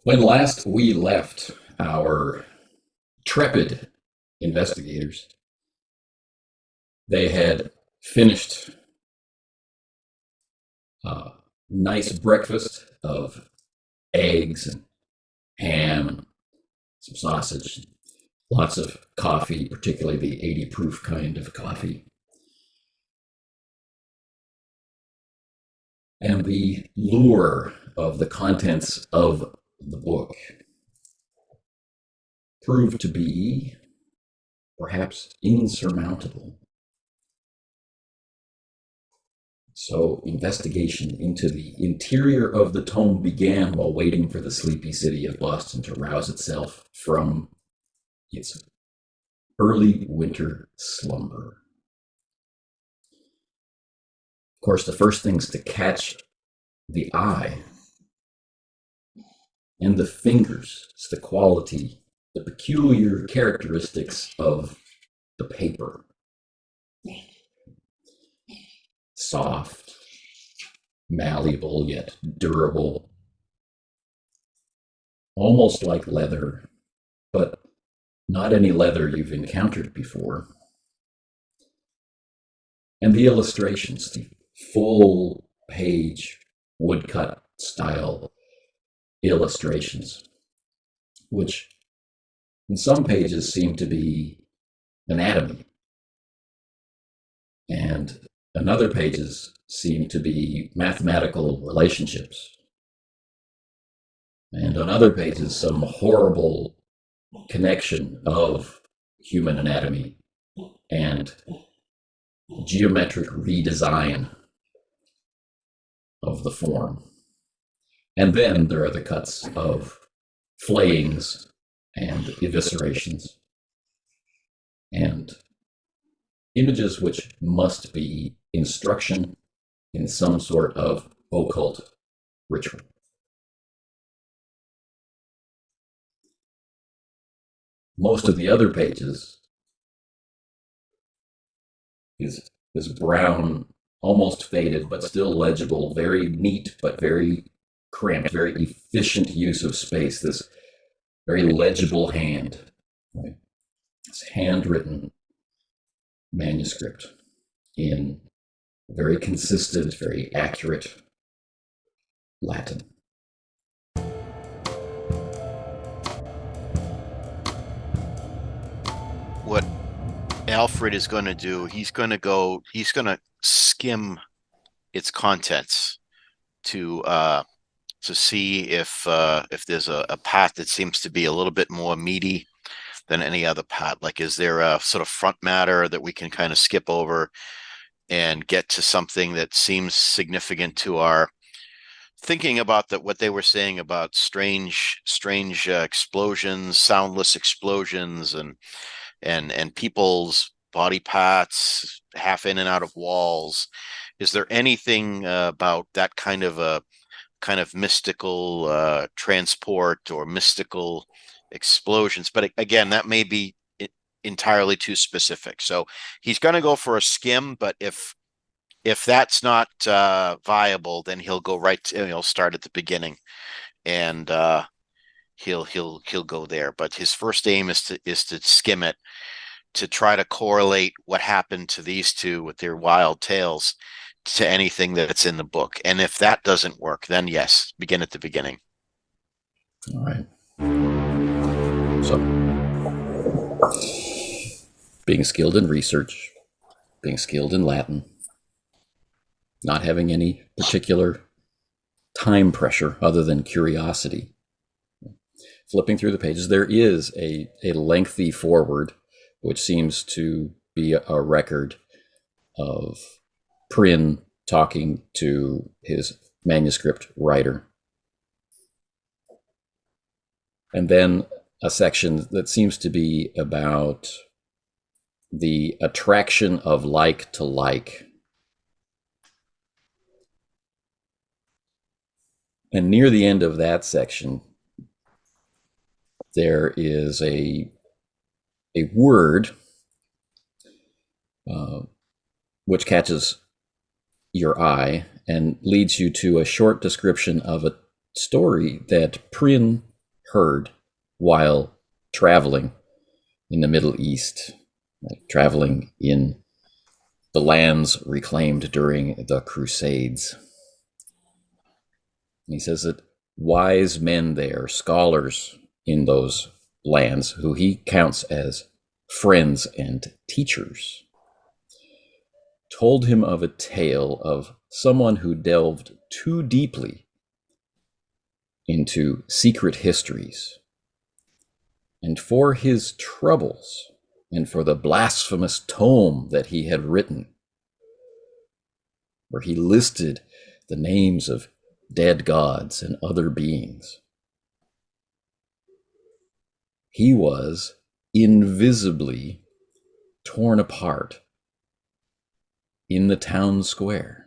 When last we left our trepid investigators, they had finished a nice breakfast of eggs and ham and some sausage, lots of coffee, particularly the 80 proof kind of coffee. And the lure of the contents of the book proved to be perhaps insurmountable. So investigation into the interior of the tome began while waiting for the sleepy city of Boston to rouse itself from its early winter slumber. Of course, the first things to catch the eye and the fingers is the quality, the peculiar characteristics of the paper. Soft, malleable, yet durable, almost like leather, but not any leather you've encountered before. And the illustrations, the full page woodcut style illustrations, which in some pages seem to be anatomy, and in other pages seem to be mathematical relationships, and on other pages some horrible connection of human anatomy and geometric redesign of the form. And then there are the cuts of flayings and eviscerations and images which must be instruction in some sort of occult ritual. Most of the other pages is brown, almost faded, but still legible, very neat, but very cramped, very efficient use of space, this very legible hand, right? It's handwritten manuscript in very consistent, very accurate Latin. What Alfred is going to do, he's going to skim its contents to see if there's a part that seems to be a little bit more meaty than any other part. Like, is there a sort of front matter that we can kind of skip over and get to something that seems significant to our thinking about what they were saying about strange explosions, soundless explosions, and people's body parts half in and out of walls. Is there anything about that kind of mystical transport or mystical explosions? But again, that may be entirely too specific. So he's going to go for a skim, but if that's not viable, then he'll go right to, he'll start at the beginning, and he'll go there. But his first aim is to skim it, to try to correlate what happened to these two with their wild tales to anything that's in the book. And if that doesn't work, then yes, begin at the beginning. All right. So, being skilled in research, being skilled in Latin, not having any particular time pressure other than curiosity. Flipping through the pages, there is a lengthy foreword, which seems to be a record of Prynne talking to his manuscript writer. And then a section that seems to be about the attraction of like to like. And near the end of that section, there is a word which catches your eye and leads you to a short description of a story that Prynne heard while traveling in the Middle East, like traveling in the lands reclaimed during the Crusades. He says that wise men there, scholars in those lands, who he counts as friends and teachers, told him of a tale of someone who delved too deeply into secret histories. And for his troubles, and for the blasphemous tome that he had written, where he listed the names of dead gods and other beings, he was invisibly torn apart in the town square.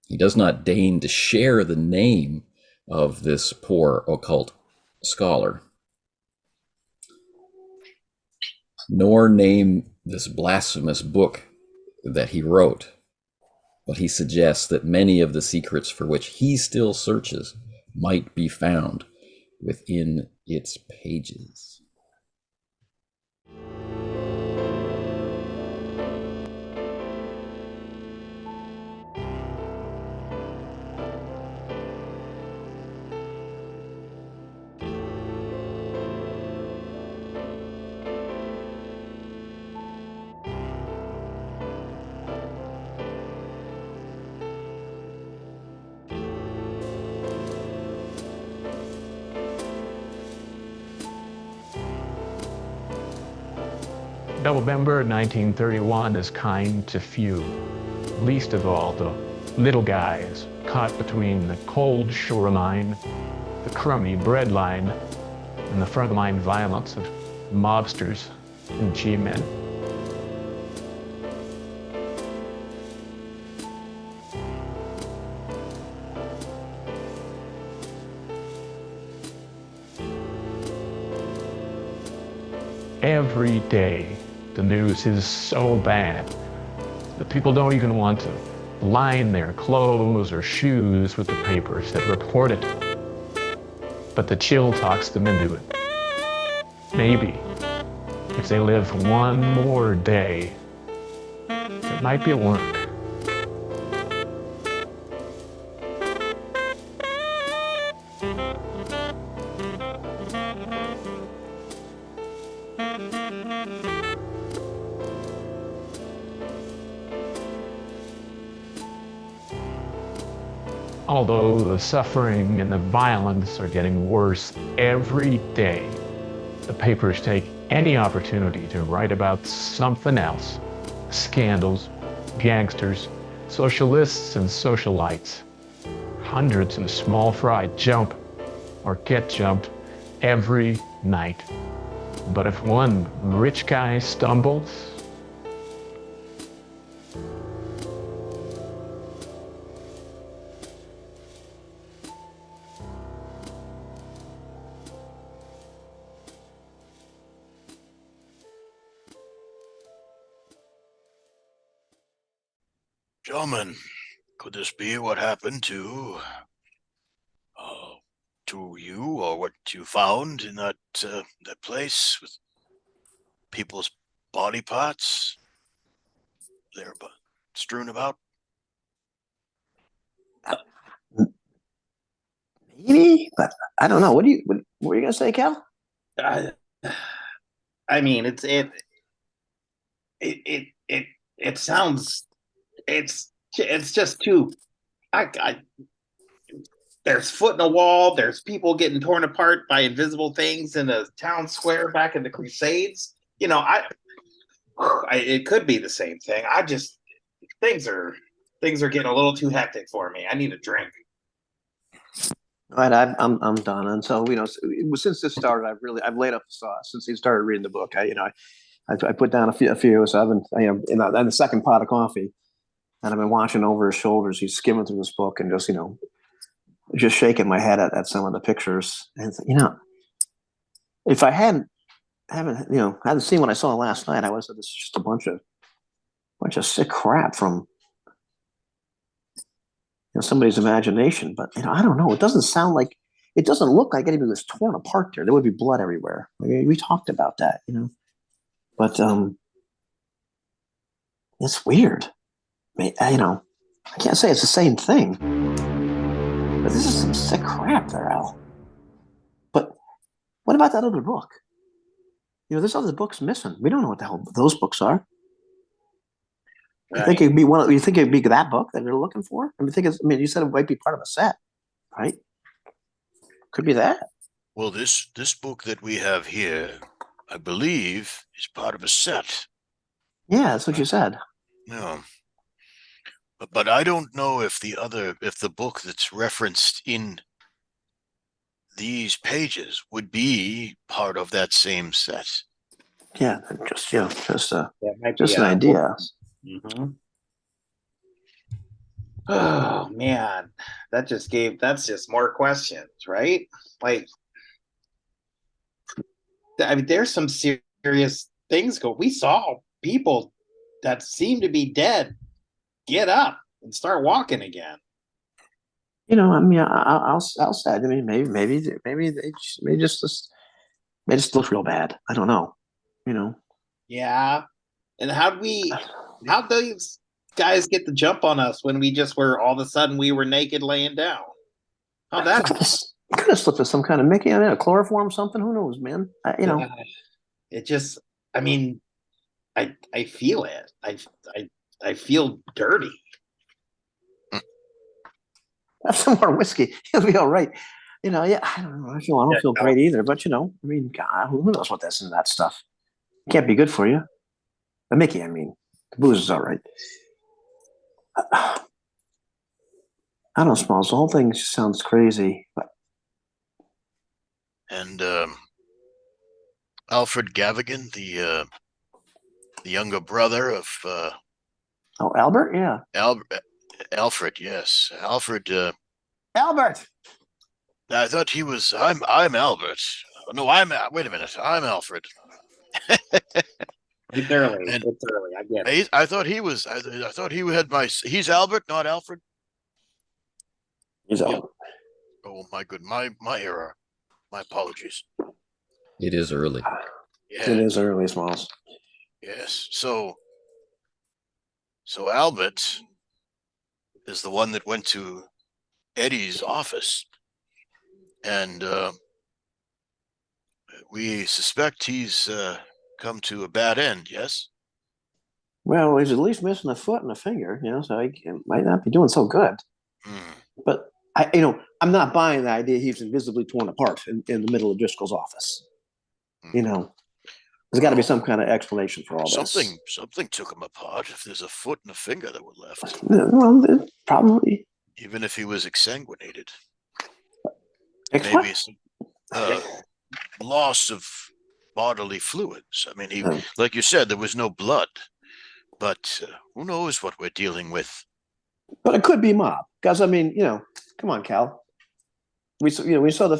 He does not deign to share the name of this poor occult scholar, nor name this blasphemous book that he wrote, but he suggests that many of the secrets for which he still searches might be found within its pages. November 1931 is kind to few, least of all the little guys caught between the cold shoreline, the crummy breadline, and the frontline violence of mobsters and G-men. Every day, the news is so bad that people don't even want to line their clothes or shoes with the papers that report it. But the chill talks them into it. Maybe, if they live one more day, it might be work. Although the suffering and the violence are getting worse every day, the papers take any opportunity to write about something else. Scandals, gangsters, socialists and socialites. Hundreds of small fry jump or get jumped every night. But if one rich guy stumbles, Gentlemen, could this be what happened to you, or what you found in that place with people's body parts there, but strewn about? Maybe, but I don't know. What were you gonna say, Cal? I mean, it sounds it's just too. I there's foot in a wall. There's people getting torn apart by invisible things in a town square back in the Crusades. You know, it could be the same thing. Things are getting a little too hectic for me. I need a drink. All right, I'm done. And so since this started, I've laid up the sauce since he started reading the book. I put down a few. So I've been in the second pot of coffee, and I've been watching over his shoulders. He's skimming through this book and just shaking my head at some of the pictures. And if I hadn't seen what I saw last night, I would have said this is just a bunch of sick crap from somebody's imagination. But I don't know. It doesn't look like anybody was torn apart there. There would be blood everywhere. We talked about that, But it's weird. I can't say it's the same thing. But this is some sick crap there, Al. But what about that other book? There's other books missing. We don't know what the hell those books are. Right. You think it'd be one? You think it'd be that book that they're looking for? You said it might be part of a set, right? Could be that. Well, this book that we have here, I believe, is part of a set. Yeah, that's what you said. No. But I don't know if the book that's referenced in these pages would be part of that same set. Yeah, just That might be just an idea. Mm-hmm. Oh man, that's just more questions, right? Like, there's some serious things we saw people that seem to be dead get up and start walking again. I'll say. Maybe they just look real bad. I don't know. Yeah, and how'd these guys get the jump on us when we just were all of a sudden we were naked laying down? How'd that? Could have slipped with some kind of Mickey. A chloroform, something. Who knows, man? It just. I feel it. I feel dirty. Have some more whiskey. You'll be all right. Yeah, I don't know. I don't feel great either. But God, who knows what that's in that stuff? It can't be good for you. The Mickey, the booze is all right. I don't know, Smalls. The whole thing just sounds crazy. But And Alfred Gavigan, the younger brother of Albert, yeah, Alfred, yes, Alfred. Albert. I thought he was. I'm Albert. No, wait a minute. I'm Alfred. It's early. And It's early. I get it. I thought he was. I thought he had my. He's Albert, not Alfred. He's Albert. Oh my good, my error. My apologies. It is early. Yeah. It is early, Smalls. Yes. So Albert is the one that went to Eddie's office, and we suspect he's come to a bad end. Yes. Well, he's at least missing a foot and a finger, so he might not be doing so good. But I'm not buying the idea he's invisibly torn apart in the middle of Driscoll's office. There's got to be some kind of explanation for all this. Something took him apart. If there's a foot and a finger that were left, Well, probably. even if he was exsanguinated, What? maybe some loss of bodily fluids. He, like you said, there was no blood, but who knows what we're dealing with? But it could be mob, because come on, Cal. We saw the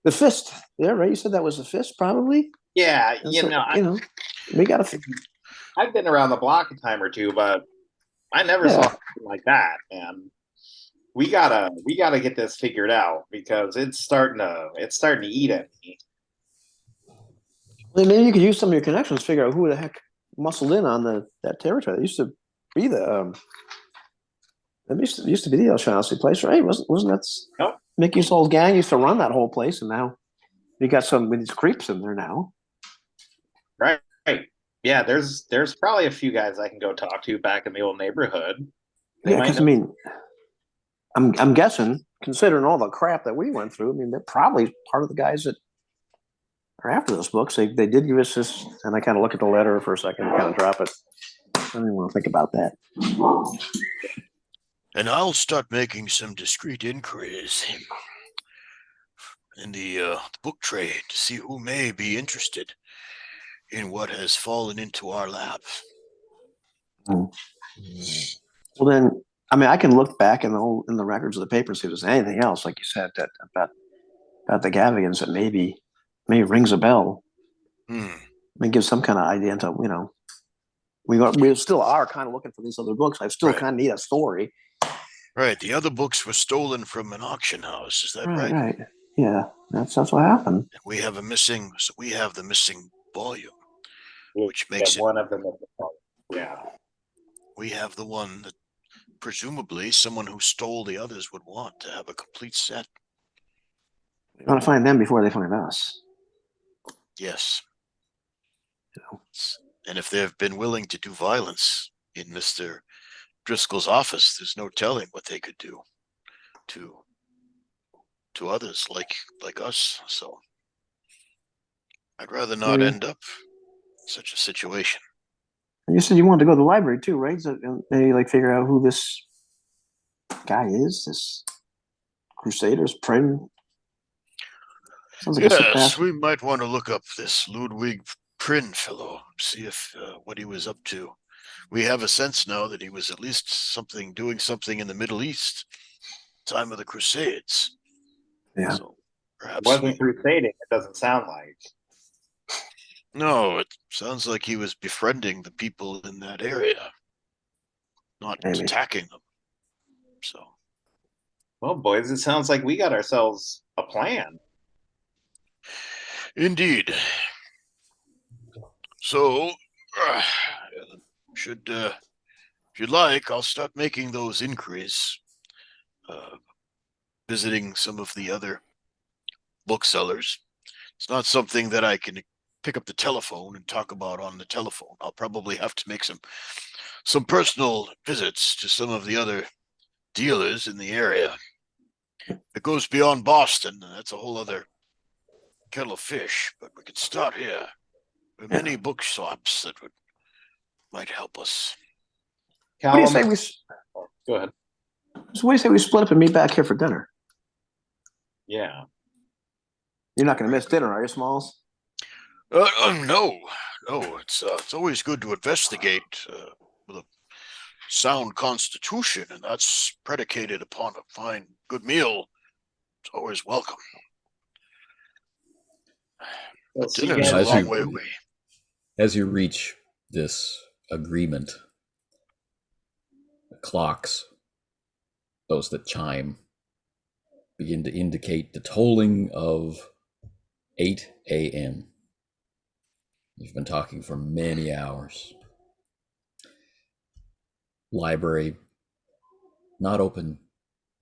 fist there, right? You said that was a fist, probably. Yeah, we got to. I've been around the block a time or two, but I never saw something like that. And we gotta get this figured out because it's starting to eat at me. Well, maybe you could use some of your connections to figure out who the heck muscled in on that territory. That used to be the used to be the O'Shaughnessy place, right? Wasn't that Nope. Mickey's old gang used to run that whole place, and now you got some with these creeps in there now. Right. Yeah, there's probably a few guys I can go talk to back in the old neighborhood. Because I'm guessing, considering all the crap that we went through, they're probably part of the guys that are after those books. They did give us this, and I kind of look at the letter for a second and kind of drop it. I don't even want to think about that. And I'll start making some discreet inquiries in the book trade to see who may be interested in what has fallen into our lap. Well, then, I can look back in the records of the paper and see if there's anything else, like you said, that about the Gavigans that maybe rings a bell. Give some kind of idea into we still are kind of looking for these other books. I still kind of need a story. Right. The other books were stolen from an auction house. Is that Right, right? right. Yeah, that's what happened. We have the missing volume, which Yeah, makes it. one of them. Yeah. We have the one that presumably someone who stole the others would want to have a complete set. We want to find them before they find us. Yes. And if they've been willing to do violence in Mr. Driscoll's office, there's no telling what they could do to others like us. So I'd rather not end up in such a situation. And you said you wanted to go to the library too, right? So maybe like figure out who this guy is, this Crusaders, Prim. Sounds like a sick Yes, bastard. we might want to look up this Ludwig Prin fellow, see if what he was up to. We have a sense now that he was at least doing something in the Middle East, time of the Crusades. Yeah. So perhaps Wasn't crusading, it doesn't sound like. No, it sounds like he was befriending the people in that area, not Maybe. attacking them. So, Well, boys, it sounds like we got ourselves a plan. indeed. So, should if you'd like, I'll start making those inquiries, visiting some of the other booksellers. It's not something that I can pick up the telephone and talk about on the telephone. I'll probably have to make some personal visits to some of the other dealers in the area. It goes beyond Boston. That's a whole other kettle of fish, but we could start here. There are many bookshops that might help us. What do you Callum, say go ahead. So what do you say we split up and meet back here for dinner? Yeah. You're not going to miss dinner, are you, Smalls? No. It's always good to investigate with a sound constitution, and that's predicated upon a fine, good meal. It's always welcome. We'll But see you dinner's a guys long later. way away. As you reach this agreement, the clocks, those that chime, begin to indicate the tolling of 8 a.m. You've been talking for many hours. Library not open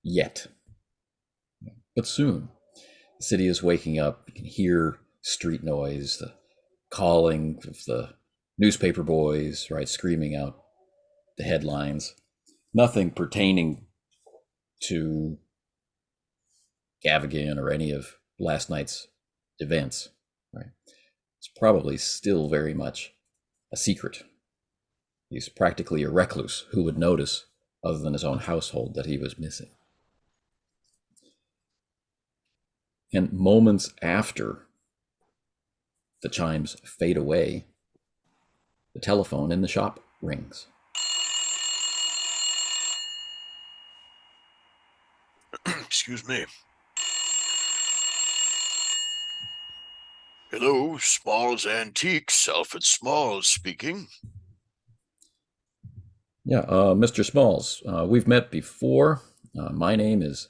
yet, but soon. The city is waking up. You can hear street noise, the calling of the newspaper boys, right, screaming out the headlines. Nothing pertaining to Gavigan or any of last night's events, right? It's probably still very much a secret. He's practically a recluse. Who would notice, other than his own household, that he was missing? And moments after the chimes fade away, the telephone in the shop rings. Excuse me. Hello, Smalls Antiques. Alfred Smalls speaking. Yeah, Mr. Smalls, we've met before. My name is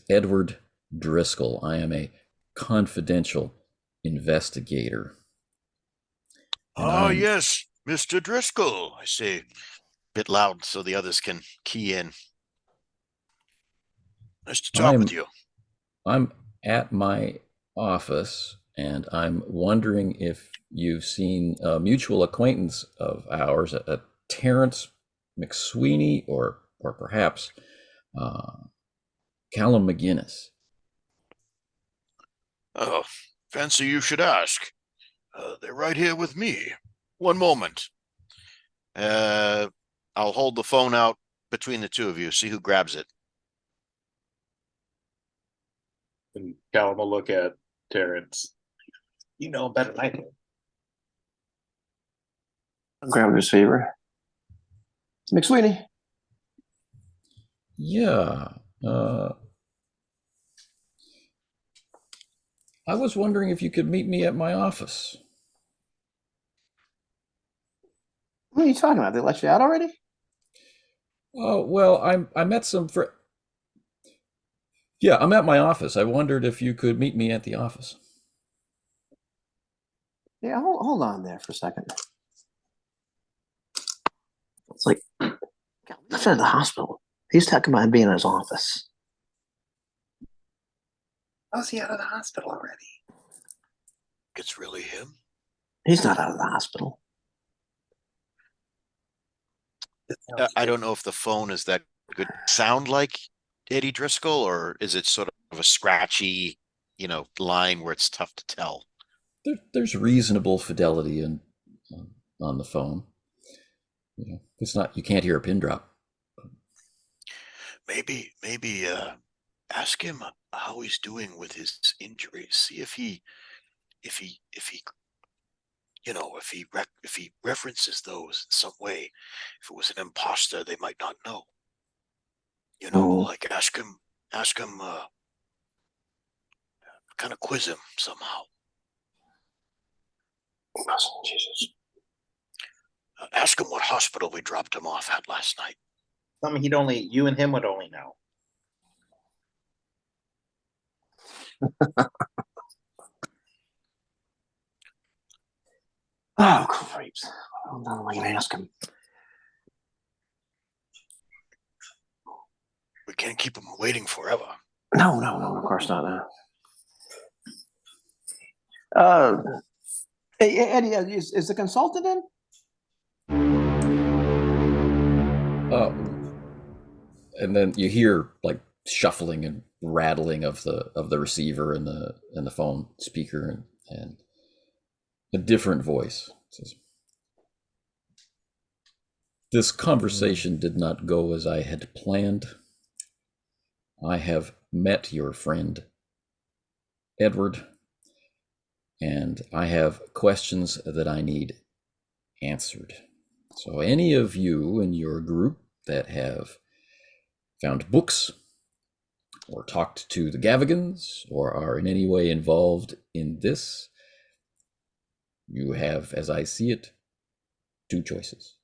Edward Driscoll. I am a confidential investigator. Yes, Mr. Driscoll. I say, bit loud so the others can key in. Nice to talk with you. I'm at my office, and I'm wondering if you've seen a mutual acquaintance of ours, a Terrence McSweeney, or perhaps Callum McInnes. Oh, fancy you should ask. They're right here with me. One moment. I'll hold the phone out between the two of you. See who grabs it. And Callum will look at Terrence. You know better than I do. Grab the receiver. McSweeney. Yeah. I was wondering if you could meet me at my office. What are you talking about? They let you out already? Oh, well, I met some fr Yeah, I'm at my office. I wondered if you could meet me at the office. Yeah, hold on there for a second. It's like, God, we left him at the hospital. He's talking about being in his office. How's he out of the hospital already? It's really him. He's not out of the hospital. I don't know if the phone is that good. Sound like Eddie Driscoll, or is it sort of a scratchy, line where it's tough to tell? There's reasonable fidelity on the phone. It's not, you can't hear a pin drop. Maybe ask him how he's doing with his injuries. See if he if he if he references those in some way. If it was an imposter, they might not know. Like ask him kind of quiz him somehow. Jesus. Ask him what hospital we dropped him off at last night. Something you and him would only know. Oh, great. I don't know what I can ask him. We can't keep him waiting forever. No, of course not. Hey, Eddie, is the consultant in? And then you hear like shuffling and rattling of the receiver and the phone speaker, and a different voice says, "This conversation did not go as I had planned. I have met your friend, Edward, and I have questions that I need answered. So any of you in your group that have found books or talked to the Gavigans or are in any way involved in this, you have, as I see it, two choices.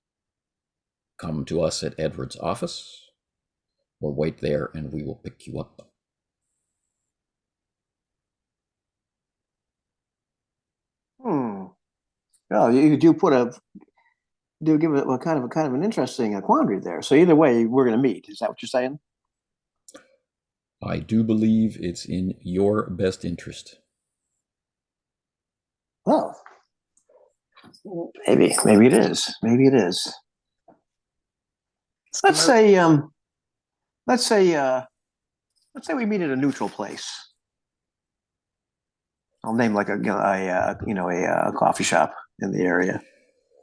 Come to us at Edward's office, or wait there and we will pick you up." Well, you do give it a kind of an interesting quandary there. So either way, we're going to meet. Is that what you're saying? I do believe it's in your best interest. Well, maybe it is. Maybe it is. Let's say we meet at a neutral place. I'll name like a coffee shop in the area.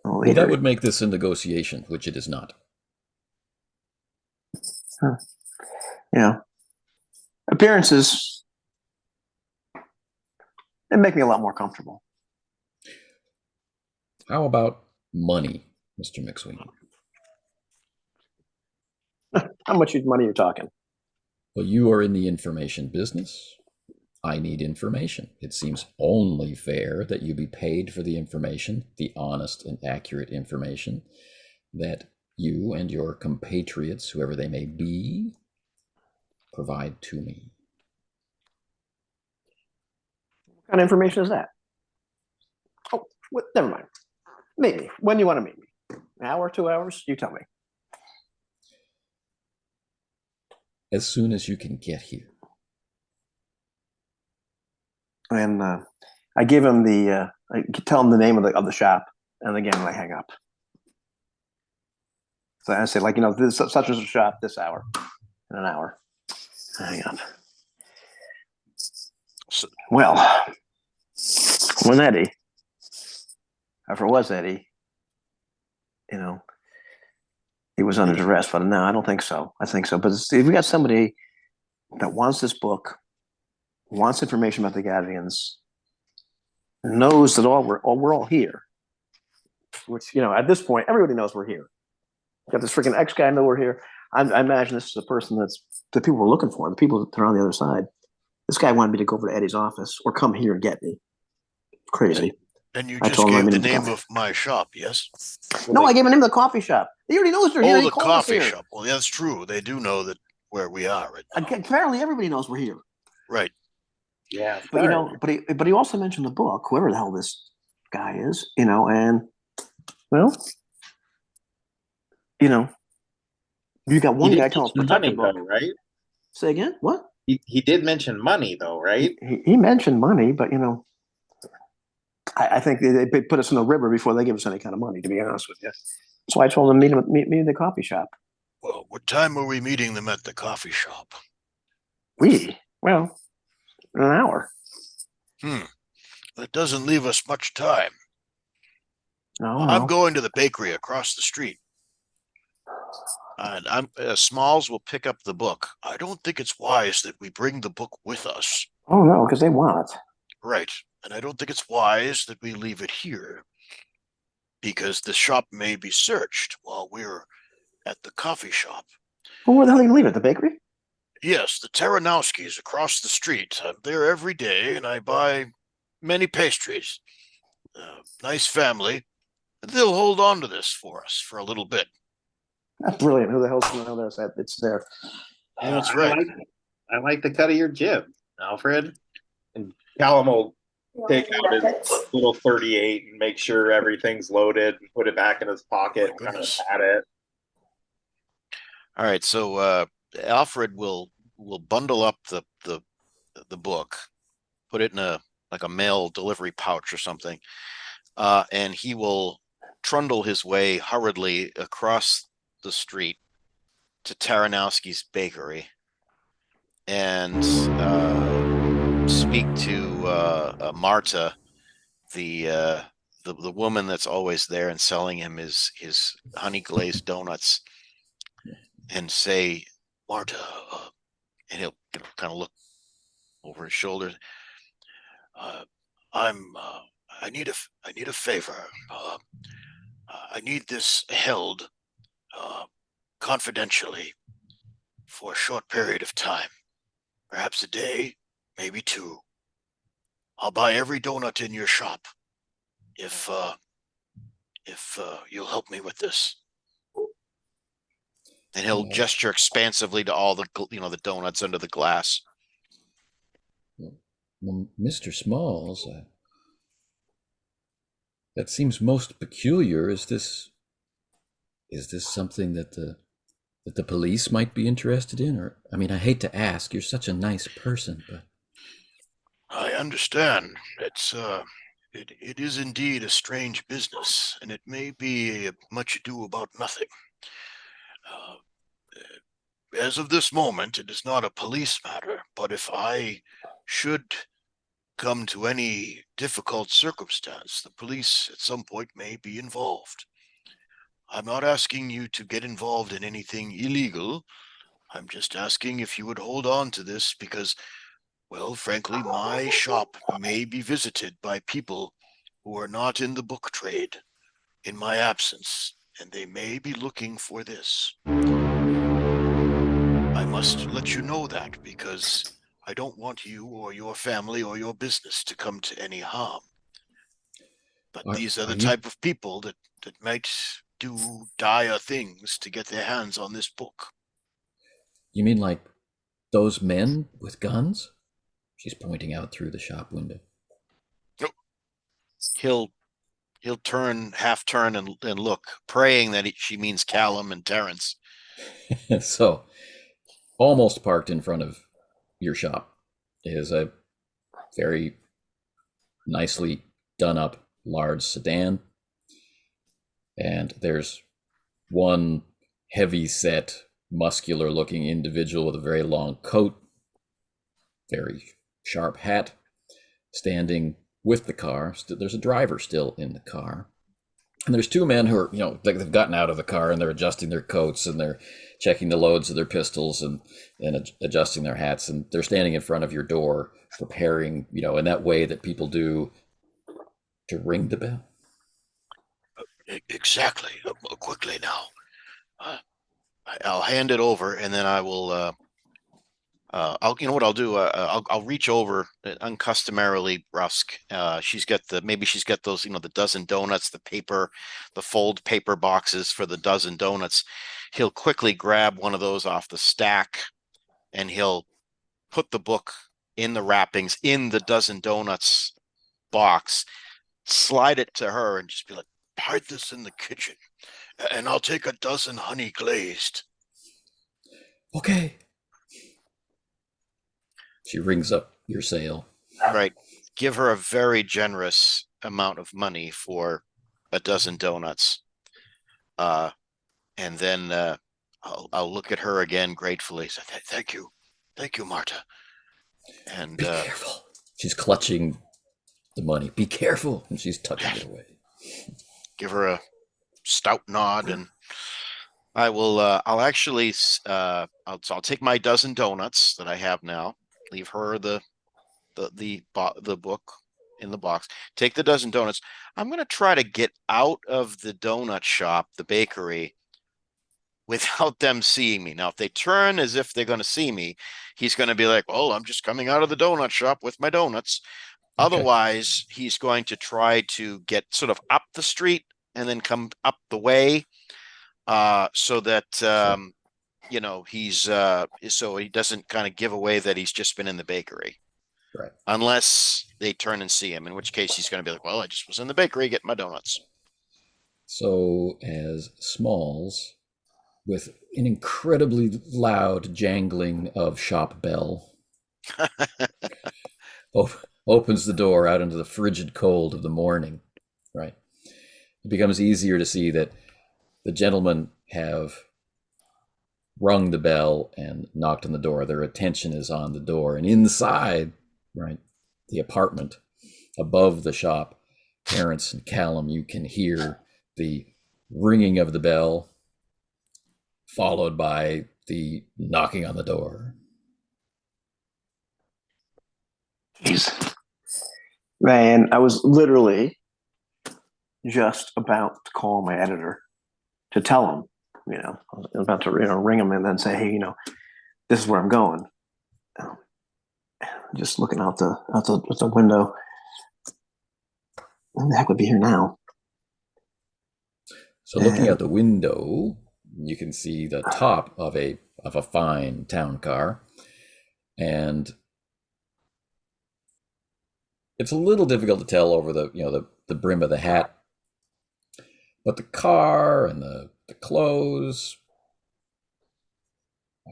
Well, that would make this a negotiation, which it is not. Appearances, they make me a lot more comfortable. How about money, Mr. McSweeney? How much money are you talking? Well, you are in the information business. I need information. It seems only fair that you be paid for the information, the honest and accurate information that you and your compatriots, whoever they may be, provide to me. What kind of information is that? Oh, never mind. Meet me. When do you want to meet me? An hour, 2 hours? You tell me. As soon as you can get here. And I give him I tell him the name of the shop, and again I hang up. So I say, this such as a shop this hour, in an hour. I hang up. Well, when Eddie, if it was Eddie, he was under duress, but no, I don't think so. I think so. But if we got somebody that wants this book, wants information about the Gavigans, knows that we're all here, which, at this point, everybody knows we're here. Got this freaking X guy know we're here. I imagine this is a person that's the people we're looking for, the people that are on the other side. This guy wanted me to go over to Eddie's office or come here and get me. Crazy. And you I just told him I gave the mean, name of my shop, yes? no, I gave him the name of the coffee shop. He already knows they're here. Oh, He the called us coffee here. shop. Well, that's true. They do know that where we are right now. Apparently, everybody knows we're here. Right. Yeah, But you know, but he also mentioned the book, whoever the hell this guy is, you know, and well, you know, you got one he guy did telling us mention protect the money book. though, right? Say again? What? He did mention money though, right? He mentioned money, but you know, I think they put us in the river before they give us any kind of money. To be honest with you, so I told them meet me in the coffee shop. Well, what time are we meeting them at the coffee shop? Well, in an hour. That doesn't leave us much time. No, I'm no. going to the bakery across the street. And Smalls will pick up the book. I don't think it's wise that we bring the book with us. Oh no, because they want it. Right. And I don't think it's wise that we leave it here. Because the shop may be searched while we're at the coffee shop. Well, where the hell are you gonna leave it? The bakery? Yes, the Taranowskis across the street. I'm there every day and I buy many pastries. Nice family. They'll hold on to this for us for a little bit. That's brilliant. Who the hell's gonna know there's that? It's there. That's right. I like the cut of your jib, Alfred. And Callum will take out his little 38 and make sure everything's loaded and put it back in his pocket and kind of Goodness. pat it. All right, so Alfred will bundle up the book, put it in a mail delivery pouch or something, and he will trundle his way hurriedly across the street to Taranowski's bakery and speak to Marta, the woman that's always there and selling him his honey glazed donuts, and say, Marta, and he'll kind of look over his shoulder. I need a favor. I need this held confidentially for a short period of time, perhaps a day, maybe two. I'll buy every donut in your shop if you'll help me with this. And he'll gesture expansively to all the the donuts under the glass. Well, Mr. Smalls, that seems most peculiar. Is this something that the police might be interested in? Or, I mean, I hate to ask. You're such a nice person, but I understand. It is indeed a strange business, and it may be much ado about nothing. As of this moment, it is not a police matter, but if I should come to any difficult circumstance, the police at some point may be involved. I'm not asking you to get involved in anything illegal. I'm just asking if you would hold on to this because, well, frankly, my shop may be visited by people who are not in the book trade in my absence, and they may be looking for this. I must let you know that because I don't want you or your family or your business to come to any harm. But these are the type of people that might do dire things to get their hands on this book. you mean like those men with guns? She's pointing out through the shop window. He'll half turn and look, praying that she means Callum and Terrence. So, almost parked in front of your shop is a very nicely done up large sedan. And there's one heavy set, muscular looking individual with a very long coat, very sharp hat, standing with the car. There's a driver still in the car. And there's two men who are, they've gotten out of the car and they're adjusting their coats and they're checking the loads of their pistols and adjusting their hats. And they're standing in front of your door, preparing, in that way that people do to ring the bell. Exactly. Quickly now. I'll hand it over and then I will you know what I'll do? I'll reach over uncustomarily brusque. She's got maybe she's got those, you know, the dozen donuts, the fold paper boxes for the dozen donuts. He'll quickly grab one of those off the stack and he'll put the book in the wrappings in the dozen donuts box, slide it to her and just be like, Hide this in the kitchen, and I'll take a dozen honey glazed. Okay. She rings up your sale. right, give her a very generous amount of money for a dozen donuts. And then I'll look at her again gratefully. Say, Thank you, Marta. and Be careful. She's clutching the money. Be careful. And she's tucking it away. give her a stout nod, and I will. I'll actually. I'll take my dozen donuts that I have now. Leave her the book in the box. Take the dozen donuts. I'm going to try to get out of the donut shop, the bakery, without them seeing me. Now, if they turn as if they're going to see me, he's going to be like, "Oh, I'm just coming out of the donut shop with my donuts." Okay. Otherwise, he's going to try to get sort of up the street and then come up the way, so that you know, he's so he doesn't kind of give away that he's just been in the bakery. Right. Unless they turn and see him, in which case he's going to be like, "Well, I just was in the bakery getting my donuts." So as Smalls, with an incredibly loud jangling of shop bell, opens the door out into the frigid cold of the morning, right? It becomes easier to see that the gentlemen have rung the bell and knocked on the door. Their attention is on the door. And inside, right, the apartment above the shop, Terrence and Callum, you can hear the ringing of the bell, followed by the knocking on the door. Jeez. Man, I was literally just about to call my editor to tell him, you know, I was about to ring him and then say, hey, you know, this is where I'm going. Just looking out the window. Who the heck would be here now? So looking out the window, you can see the top of a fine town car, and it's a little difficult to tell over the brim of the hat, but the car and the clothes,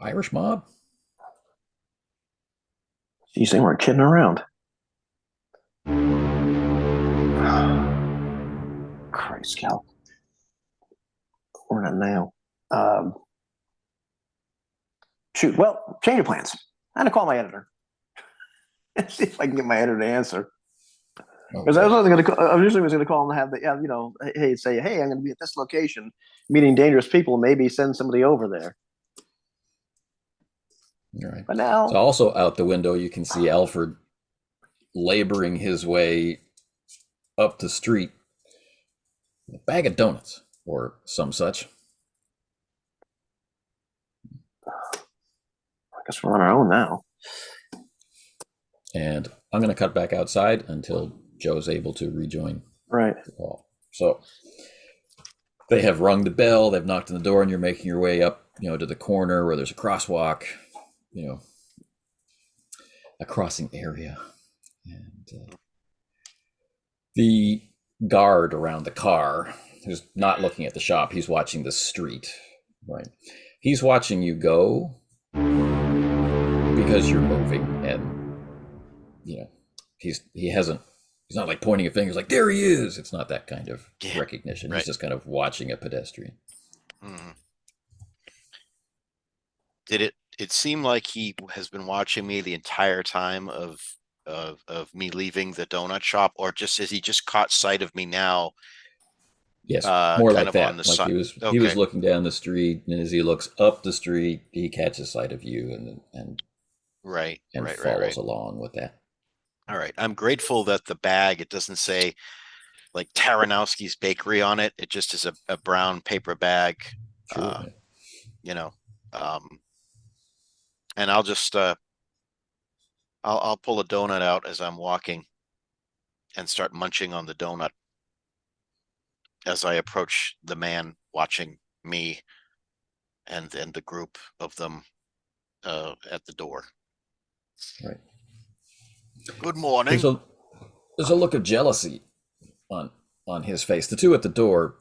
Irish mob. You think we're kidding around? Christ, Cal. We're not now. Shoot. Well, change of plans. I'm gonna call my editor. See if I can get my editor to answer. Because I was originally was going to call him and have the, you know, hey, say, hey, I'm going to be at this location, meeting dangerous people. Maybe send somebody over there. All right. But now, so also out the window, you can see Alfred laboring his way up the street, with a bag of donuts or some such. I guess we're on our own now. And I'm going to cut back outside until Joe's able to rejoin. Right. The call. So they have rung the bell, they've knocked on the door, and you're making your way up, you know, to the corner where there's a crosswalk, you know, a crossing area. And the guard around the car, who's not looking at the shop, he's watching the street, right? He's watching you go because you're moving, and you know, he's not like pointing a finger, he's like, there he is. It's not that kind of recognition. Right. He's just kind of watching a pedestrian. Mm-hmm. Did it seem like he has been watching me the entire time of me leaving the donut shop, or just as he just caught sight of me now? Yes, more like that. On the like he was looking down the street, and as he looks up the street, he catches sight of you and follows along with that. All right. I'm grateful that the bag, it doesn't say like Taranowski's Bakery on it. It just is a brown paper bag. Sure. You know, and I'll just I'll pull a donut out as I'm walking and start munching on the donut as I approach the man watching me and the group of them at the door. Right. Good morning. There's a look of jealousy on his face. The two at the door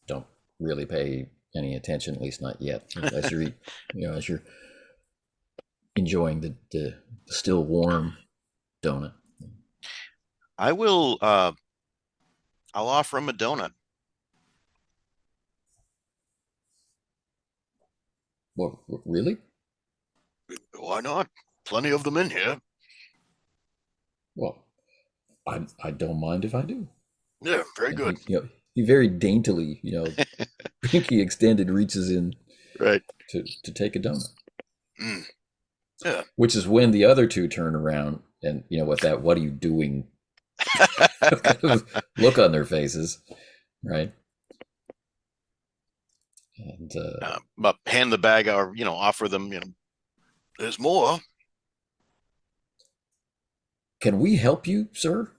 don't really pay any attention, at least not yet. As you're as you're enjoying the still warm donut. I will I'll offer him a donut. Well, really? Why not? Plenty of them in here. Well, I don't mind if I do. Yeah, very And good. he very daintily, pinky extended, reaches in Right. to take a donut. Mm. Yeah. Which is when the other two turn around and with that "what are you doing" kind of look on their faces, right? And But hand the bag or offer them, There's more. can we help you, sir?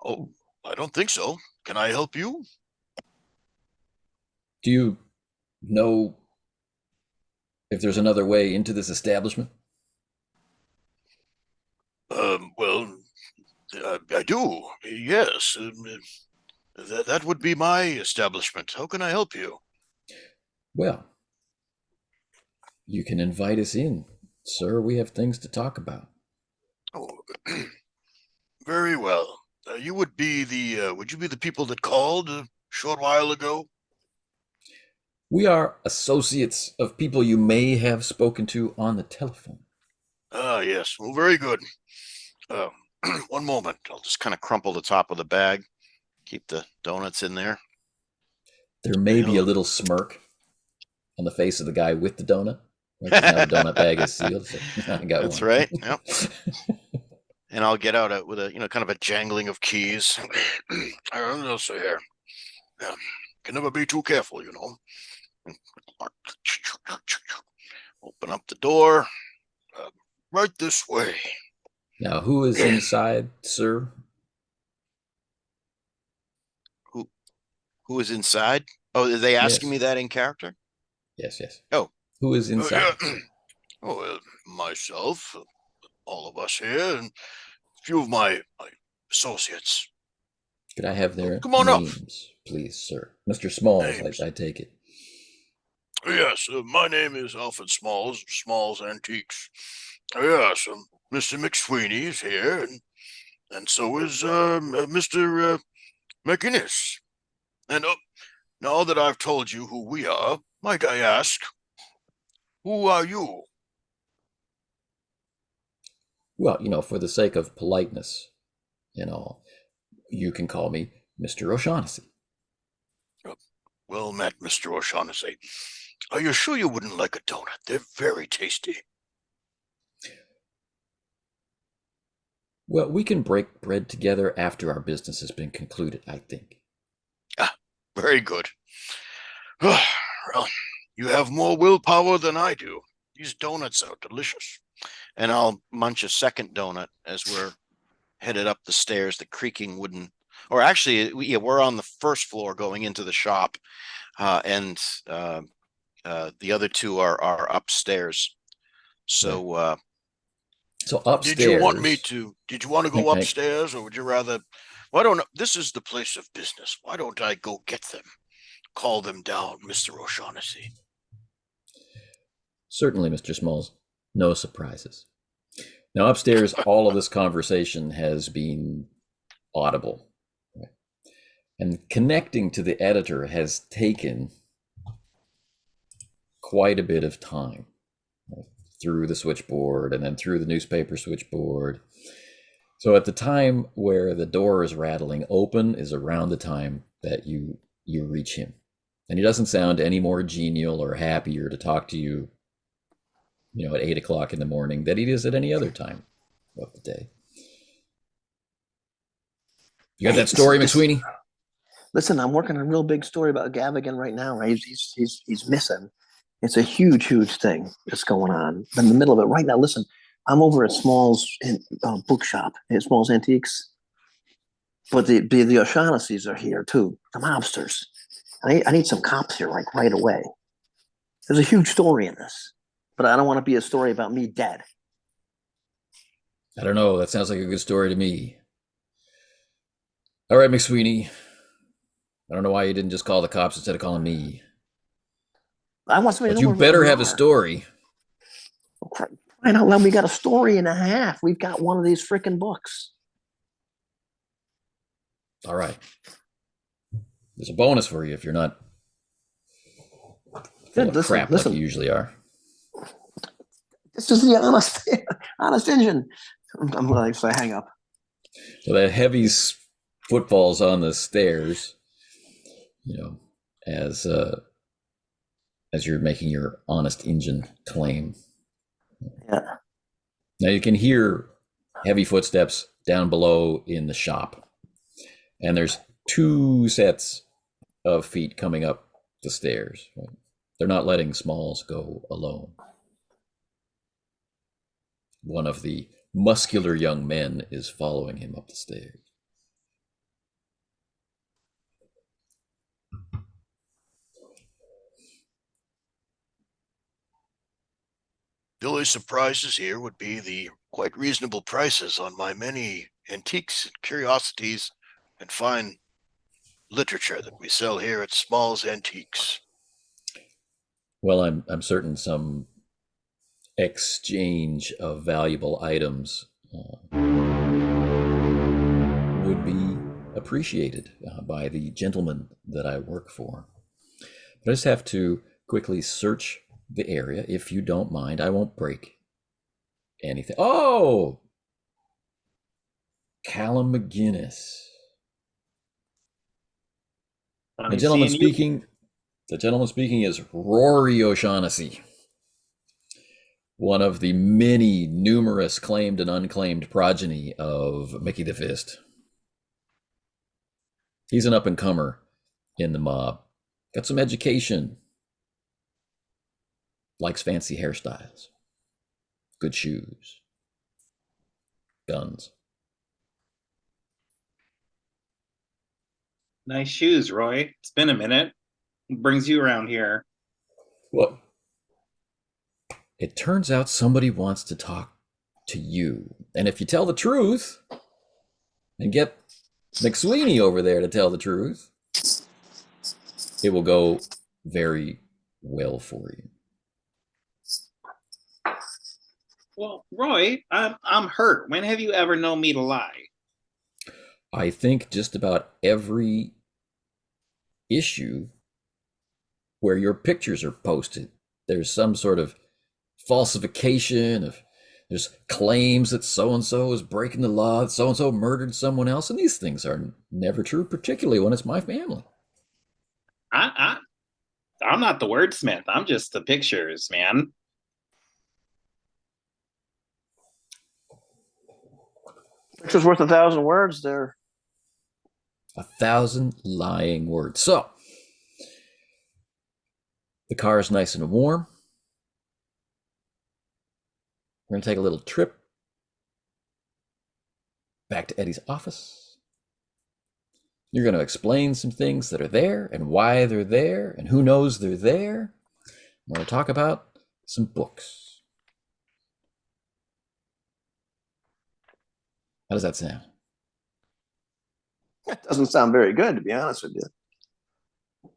Oh, I don't think so. Can I help you? Do you know if there's another way into this establishment? Well, I do. Yes. That would be my establishment. How can I help you? Well, you can invite us in, sir. We have things to talk about. Oh, very well. Would you be the people that called a short while ago? We are associates of people you may have spoken to on the telephone. Ah, yes. Well, very good. One moment. I'll just kind of crumple the top of the bag, keep the donuts in there. There may be a little smirk on the face of the guy with the donut. Right? 'Cause now the donut bag is sealed. So I got That's one. right. Yep. And I'll get out with a kind of a jangling of keys. I'll see here. Yeah. Can never be too careful, Open up the door. Right this way. Now, who is inside, sir? Who is inside? Oh, are they asking Yes. me that in character? Yes. Oh. Who is inside? Myself, all of us here, and a few of my associates. Could I have their Come on up. names, please, sir? Mr. Smalls, Names. I take it. Yes, my name is Alfred Smalls, Smalls Antiques. Yes, Mr. McSweeney is here, and so is Mr. McInnes. And now that I've told you who we are, might I ask, who are you? Well, for the sake of politeness and all, you can call me Mr. O'Shaughnessy. Well met, Mr. O'Shaughnessy. Are you sure you wouldn't like a donut? They're very tasty. Well, we can break bread together after our business has been concluded, I think. Very good. Well, you have more willpower than I do. These donuts are delicious. And I'll munch a second donut as we're headed up the stairs, the creaking wooden. Or actually, we're on the first floor going into the shop, and the other two are upstairs. So, So upstairs. Did you want to go Okay. upstairs, or would you rather? Why don't this is the place of business? Why don't I go get them? Call them down, Mr. O'Shaughnessy. Certainly, Mr. Smalls. No surprises. Now, upstairs, all of this conversation has been audible. And connecting to the editor has taken quite a bit of time, through the switchboard and then through the newspaper switchboard. So at the time where the door is rattling open is around the time that you reach him. And he doesn't sound any more genial or happier to talk to you, at 8 o'clock in the morning than he is at any other time of the day. You got that story, McSweeney? Listen, I'm working on a real big story about Gavigan right now. Right? He's missing. It's a huge thing that's going on. I'm in the middle of it right now. Listen, I'm over at Smalls bookshop at Smalls Antiques, but the O'Shaughnessy's are here too. The mobsters. I need some cops here like right away. There's a huge story in this, but I don't want to be a story about me dead. I don't know. That sounds like a good story to me. All right, McSweeney. I don't know why you didn't just call the cops instead of calling me. I want somebody But to know you where better we have a are. story. Crying out loud, we got a story and a half. We've got one of these freaking books. All right. There's a bonus for you if you're not full of crap like you usually are. This is the honest engine. I'm like, so I hang up. So that heavy footfalls on the stairs, as you're making your honest engine claim. Yeah. Now you can hear heavy footsteps down below in the shop. And there's 2 sets of feet coming up the stairs. Right? They're not letting Smalls go alone. One of the muscular young men is following him up the stairs. The only surprises here would be the quite reasonable prices on my many antiques and curiosities and fine literature that we sell here at Smalls Antiques. Well, I'm certain some exchange of valuable items would be appreciated by the gentleman that I work for. But I just have to quickly search the area, if you don't mind. I won't break anything. Oh! Callum McInnes. The gentleman speaking is Rory O'Shaughnessy, one of the many numerous claimed and unclaimed progeny of Mickey the Fist. He's an up-and-comer in the mob. Got some education. Likes fancy hairstyles. Good shoes. Guns. Nice shoes, Roy. It's been a minute. What brings you around here? Well, it turns out somebody wants to talk to you. And if you tell the truth and get McSweeney over there to tell the truth, it will go very well for you. Well, Roy, I'm hurt. When have you ever known me to lie? I think just about every issue where your pictures are posted, there's some sort of falsification of, there's claims that so-and-so is breaking the law, that so-and-so murdered someone else, and these things are never true, particularly when it's my family. I'm not the wordsmith. I'm just the pictures, man. Picture's worth 1,000 words there. 1,000 lying words. So, the car is nice and warm. We're going to take a little trip back to Eddie's office. You're going to explain some things that are there and why they're there and who knows they're there. We're going to talk about some books. How does that sound? That doesn't sound very good, to be honest with you.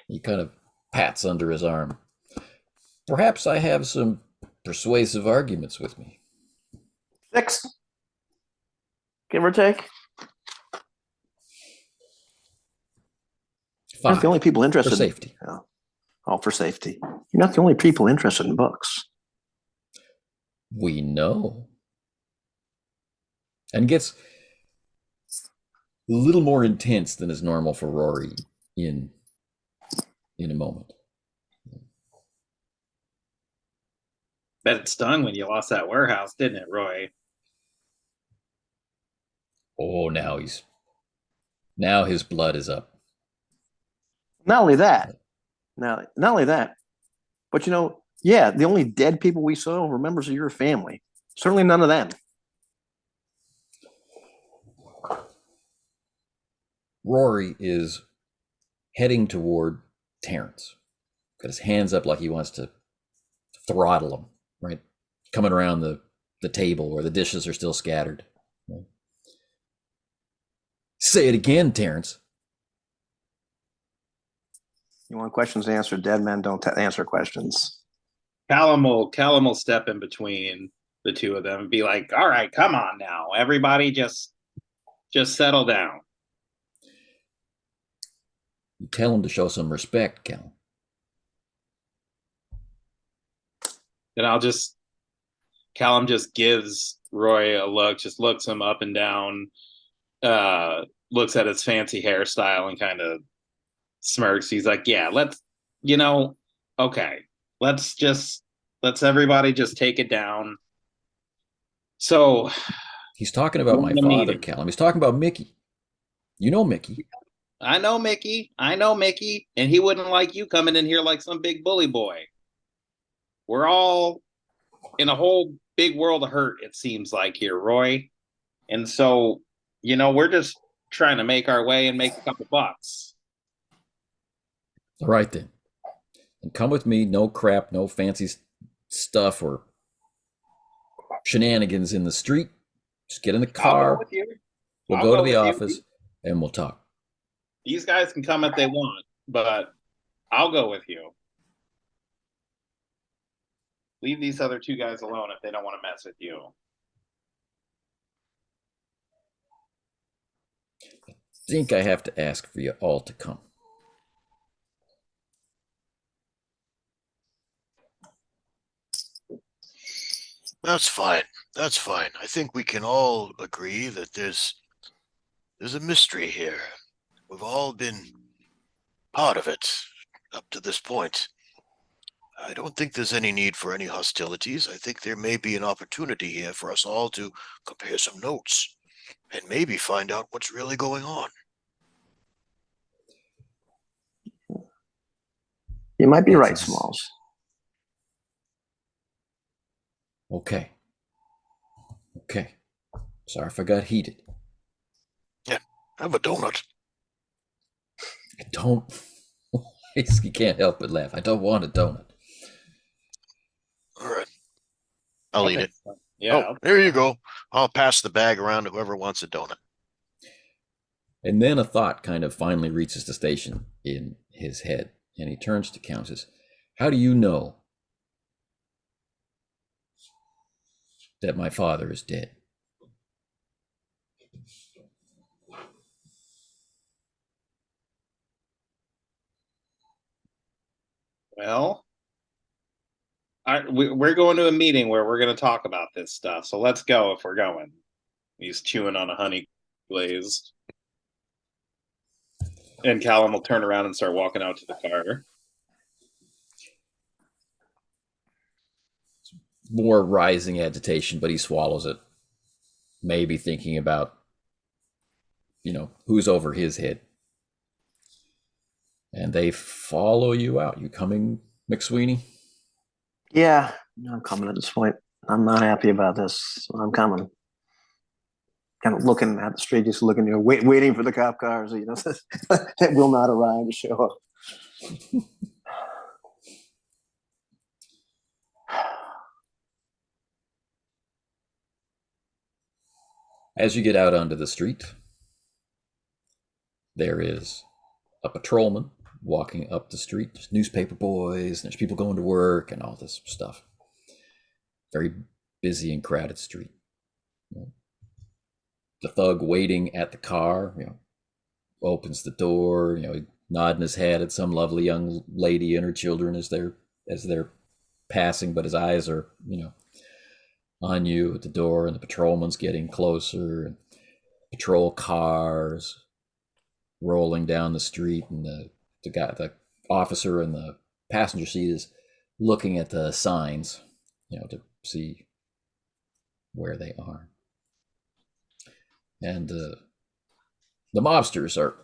He kind of pats under his arm. Perhaps I have some persuasive arguments with me. 6, give or take. 5. You're not the only people interested for safety. For safety. You're not the only people interested in books. We know. And gets a little more intense than is normal for Rory in a moment. Bet it stung when you lost that warehouse, didn't it, Roy? Oh, now his blood is up. Not only that, but Yeah, the only dead people we saw were members of your family. Certainly none of them. Rory is heading toward Terrence. Got his hands up like he wants to throttle him, right? Coming around the table where the dishes are still scattered. Right? Say it again, Terrence. You want questions answered? Dead men don't answer questions. Callum will step in between the two of them and be like, "All right, come on now, everybody, just settle down." You tell him to show some respect, Callum. Then Callum just gives Roy a look, just looks him up and down, looks at his fancy hairstyle and kind of smirks. He's like, "Yeah, okay, let's everybody just take it down." So he's talking about my father, Callum. He's talking about Mickey. You know Mickey. I know Mickey, and he wouldn't like you coming in here like some big bully boy. We're all in a whole big world of hurt, it seems like here, Roy. And so, we're just trying to make our way and make a couple bucks. All right, then. And come with me. No crap, no fancy stuff or shenanigans in the street. Just get in the car. I'll go with you. We'll go to the office and we'll talk. These guys can come if they want, but I'll go with you. Leave these other two guys alone if they don't want to mess with you. I think I have to ask for you all to come. That's fine. That's fine. I think we can all agree that there's a mystery here. We've all been part of it up to this point. I don't think there's any need for any hostilities. I think there may be an opportunity here for us all to compare some notes and maybe find out what's really going on. You might be right, Smalls. Okay. Sorry if I got heated. Yeah, have a donut. I don't. You can't help but laugh. I don't want a donut. All right. I'll eat it. Yeah. Oh, there you go. I'll pass the bag around to whoever wants a donut. And then a thought kind of finally reaches the station in his head, and he turns to Countess. How do you know that my father is dead? Well, we're going to a meeting where we're going to talk about this stuff. So let's go if we're going. He's chewing on a honey glaze. And Callum will turn around and start walking out to the car. More rising agitation, but he swallows it. Maybe thinking about, who's over his head. And they follow you out. You coming, McSweeney? Yeah, I'm coming at this point. I'm not happy about this, so I'm coming. Kind of looking at the street, just looking, waiting for the cop cars, that will not arrive to show up. As you get out onto the street, there is a patrolman walking up the street. There's newspaper boys, and there's people going to work and all this stuff. Very busy and crowded street. The thug waiting at the car, opens the door, nodding his head at some lovely young lady and her children as they're passing, but his eyes are, on you at the door, and the patrolman's getting closer, and patrol cars rolling down the street, and the officer in the passenger seat is looking at the signs, to see where they are. And the mobsters are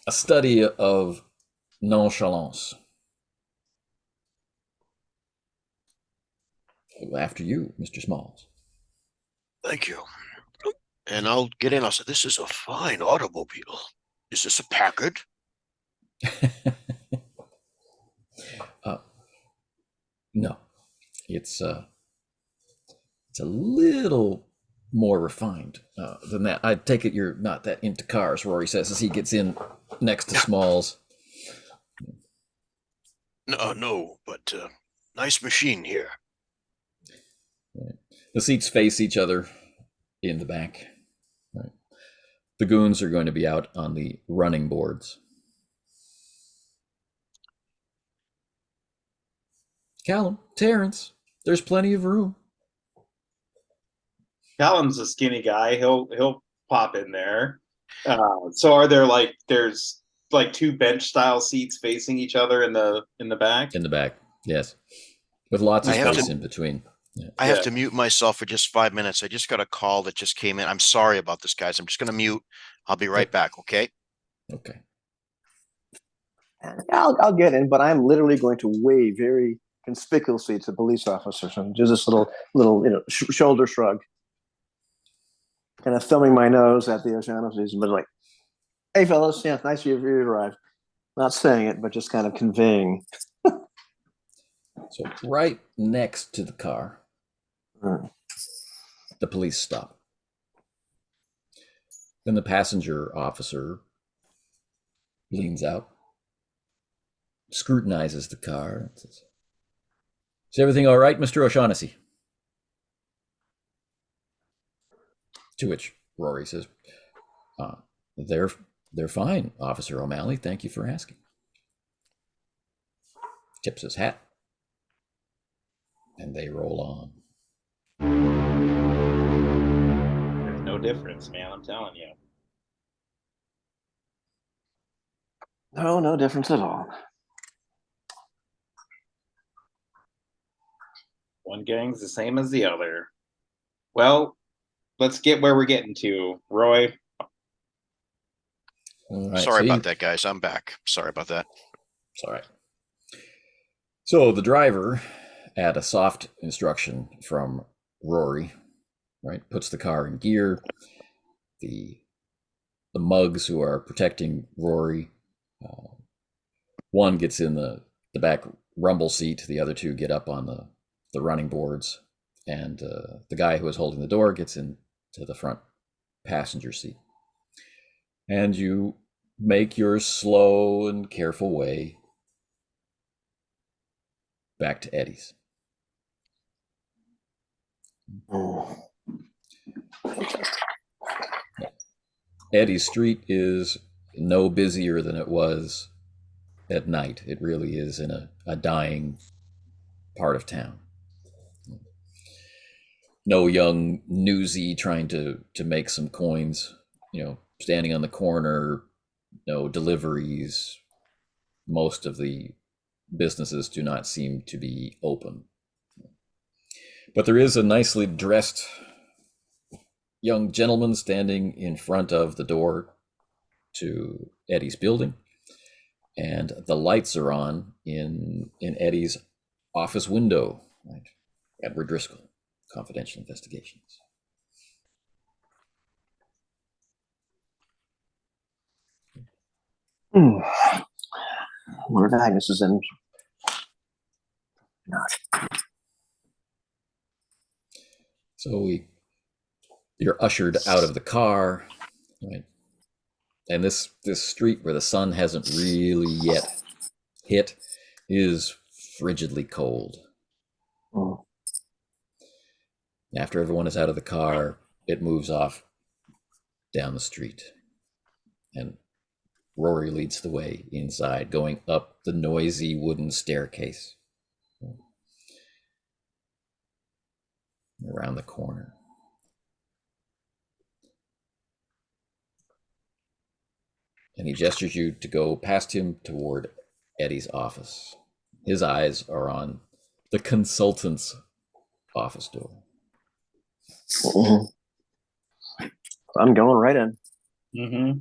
a study of nonchalance. After you, Mr. Smalls. Thank you. And I'll get in. I'll say, this is a fine automobile. Is this a Packard? No, it's a little more refined than that. I take it you're not that into cars, Rory says as he gets in next to Smalls. No, but nice machine here. Right. The seats face each other in the back. Right. The goons are going to be out on the running boards. Callum, Terrence, there's plenty of room. Callum's a skinny guy. He'll pop in there. So are there there's like two bench style seats facing each other in the back? In the back, yes. With lots of I have space to- in between. Yeah. I have Yeah. to mute myself for just 5 minutes. I just got a call that just came in. I'm sorry about this, guys. I'm just going to mute. I'll be right back, okay? Okay. I'll get in, but I'm literally going to wave very conspicuously to police officers and do this little shoulder shrug, kind of thumbing my nose at the O'Shaughnessys, but like, "Hey, fellas, yeah, nice you arrived." Not saying it, but just kind of conveying. So right next to the car, the police stop. Then the passenger officer leans out, scrutinizes the car, and says, "Is everything all right, Mr. O'Shaughnessy?" To which Rory says, They're fine, Officer O'Malley. Thank you for asking." Tips his hat, and they roll on. There's no difference, man. I'm telling you. No difference at all. One gang's the same as the other. Well, let's get where we're getting to, Roy. All right, Sorry about that, guys. I'm back. Sorry about that. It's all right. So the driver, at a soft instruction from Rory, right, puts the car in gear. The mugs who are protecting Rory, one gets in the back rumble seat. The other two get up on the running boards, and the guy who is holding the door gets into the front passenger seat. And you make your slow and careful way back to Eddie's. Eddie's Street is no busier than it was at night. It really is in a dying part of town. No young newsie trying to make some coins, standing on the corner, no deliveries. Most of the businesses do not seem to be open. But there is a nicely dressed young gentleman standing in front of the door to Eddie's building, and the lights are on in Eddie's office window. Right? Edward Driscoll, Confidential Investigations. Wonder if Agnes is in. So you're ushered out of the car, right? And this street where the sun hasn't really yet hit is frigidly cold. After everyone is out of the car, it moves off down the street. And Rory leads the way inside, going up the noisy wooden staircase. Around the corner. And he gestures you to go past him toward Eddie's office. His eyes are on the consultant's office door. I'm going right in. Mm-hmm.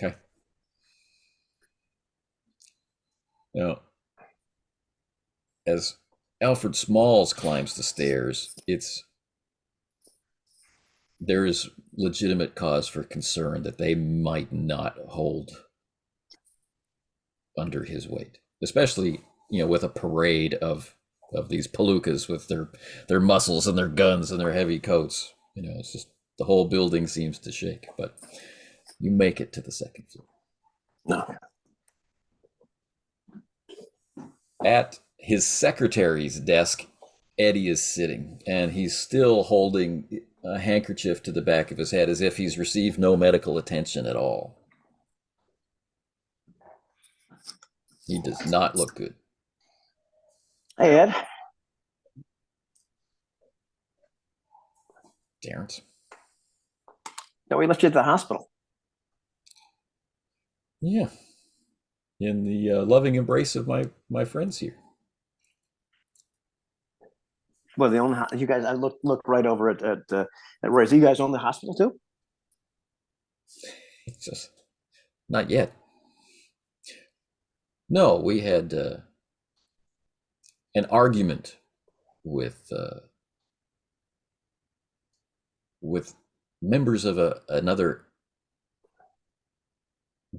Okay. Now, as Alfred Smalls climbs the stairs, there is legitimate cause for concern that they might not hold under his weight, especially with a parade of these palookas with their muscles and their guns and their heavy coats. It's just the whole building seems to shake. But you make it to the second floor. No. At his secretary's desk, Eddie is sitting, and he's still holding a handkerchief to the back of his head as if he's received no medical attention at all. He does not look good. Hey, Ed. Terrence? No, we left you at the hospital. Yeah. In the loving embrace of my friends here. Well, you guys. I looked right over at Roy's. You guys own the hospital too? It's just not yet. No, we had an argument with members of another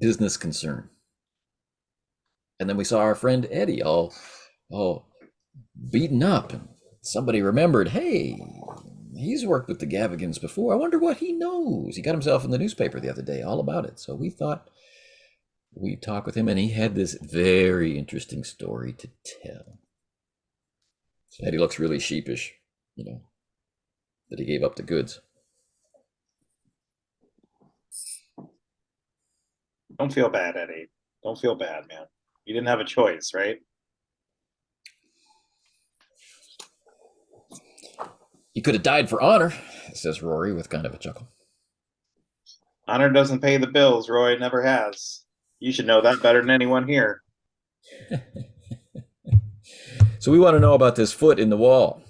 business concern, and then we saw our friend Eddie all beaten up, and somebody remembered, hey, he's worked with the Gavigans before. I wonder what he knows. He got himself in the newspaper the other day all about it. So we thought we'd talk with him, and he had this very interesting story to tell. So Eddie looks really sheepish, that he gave up the goods. Don't feel bad, Eddie. Don't feel bad, man. You didn't have a choice, right? He could have died for honor, says Rory with kind of a chuckle. Honor doesn't pay the bills. Roy never has. You should know that better than anyone here. So we want to know about this foot in the wall.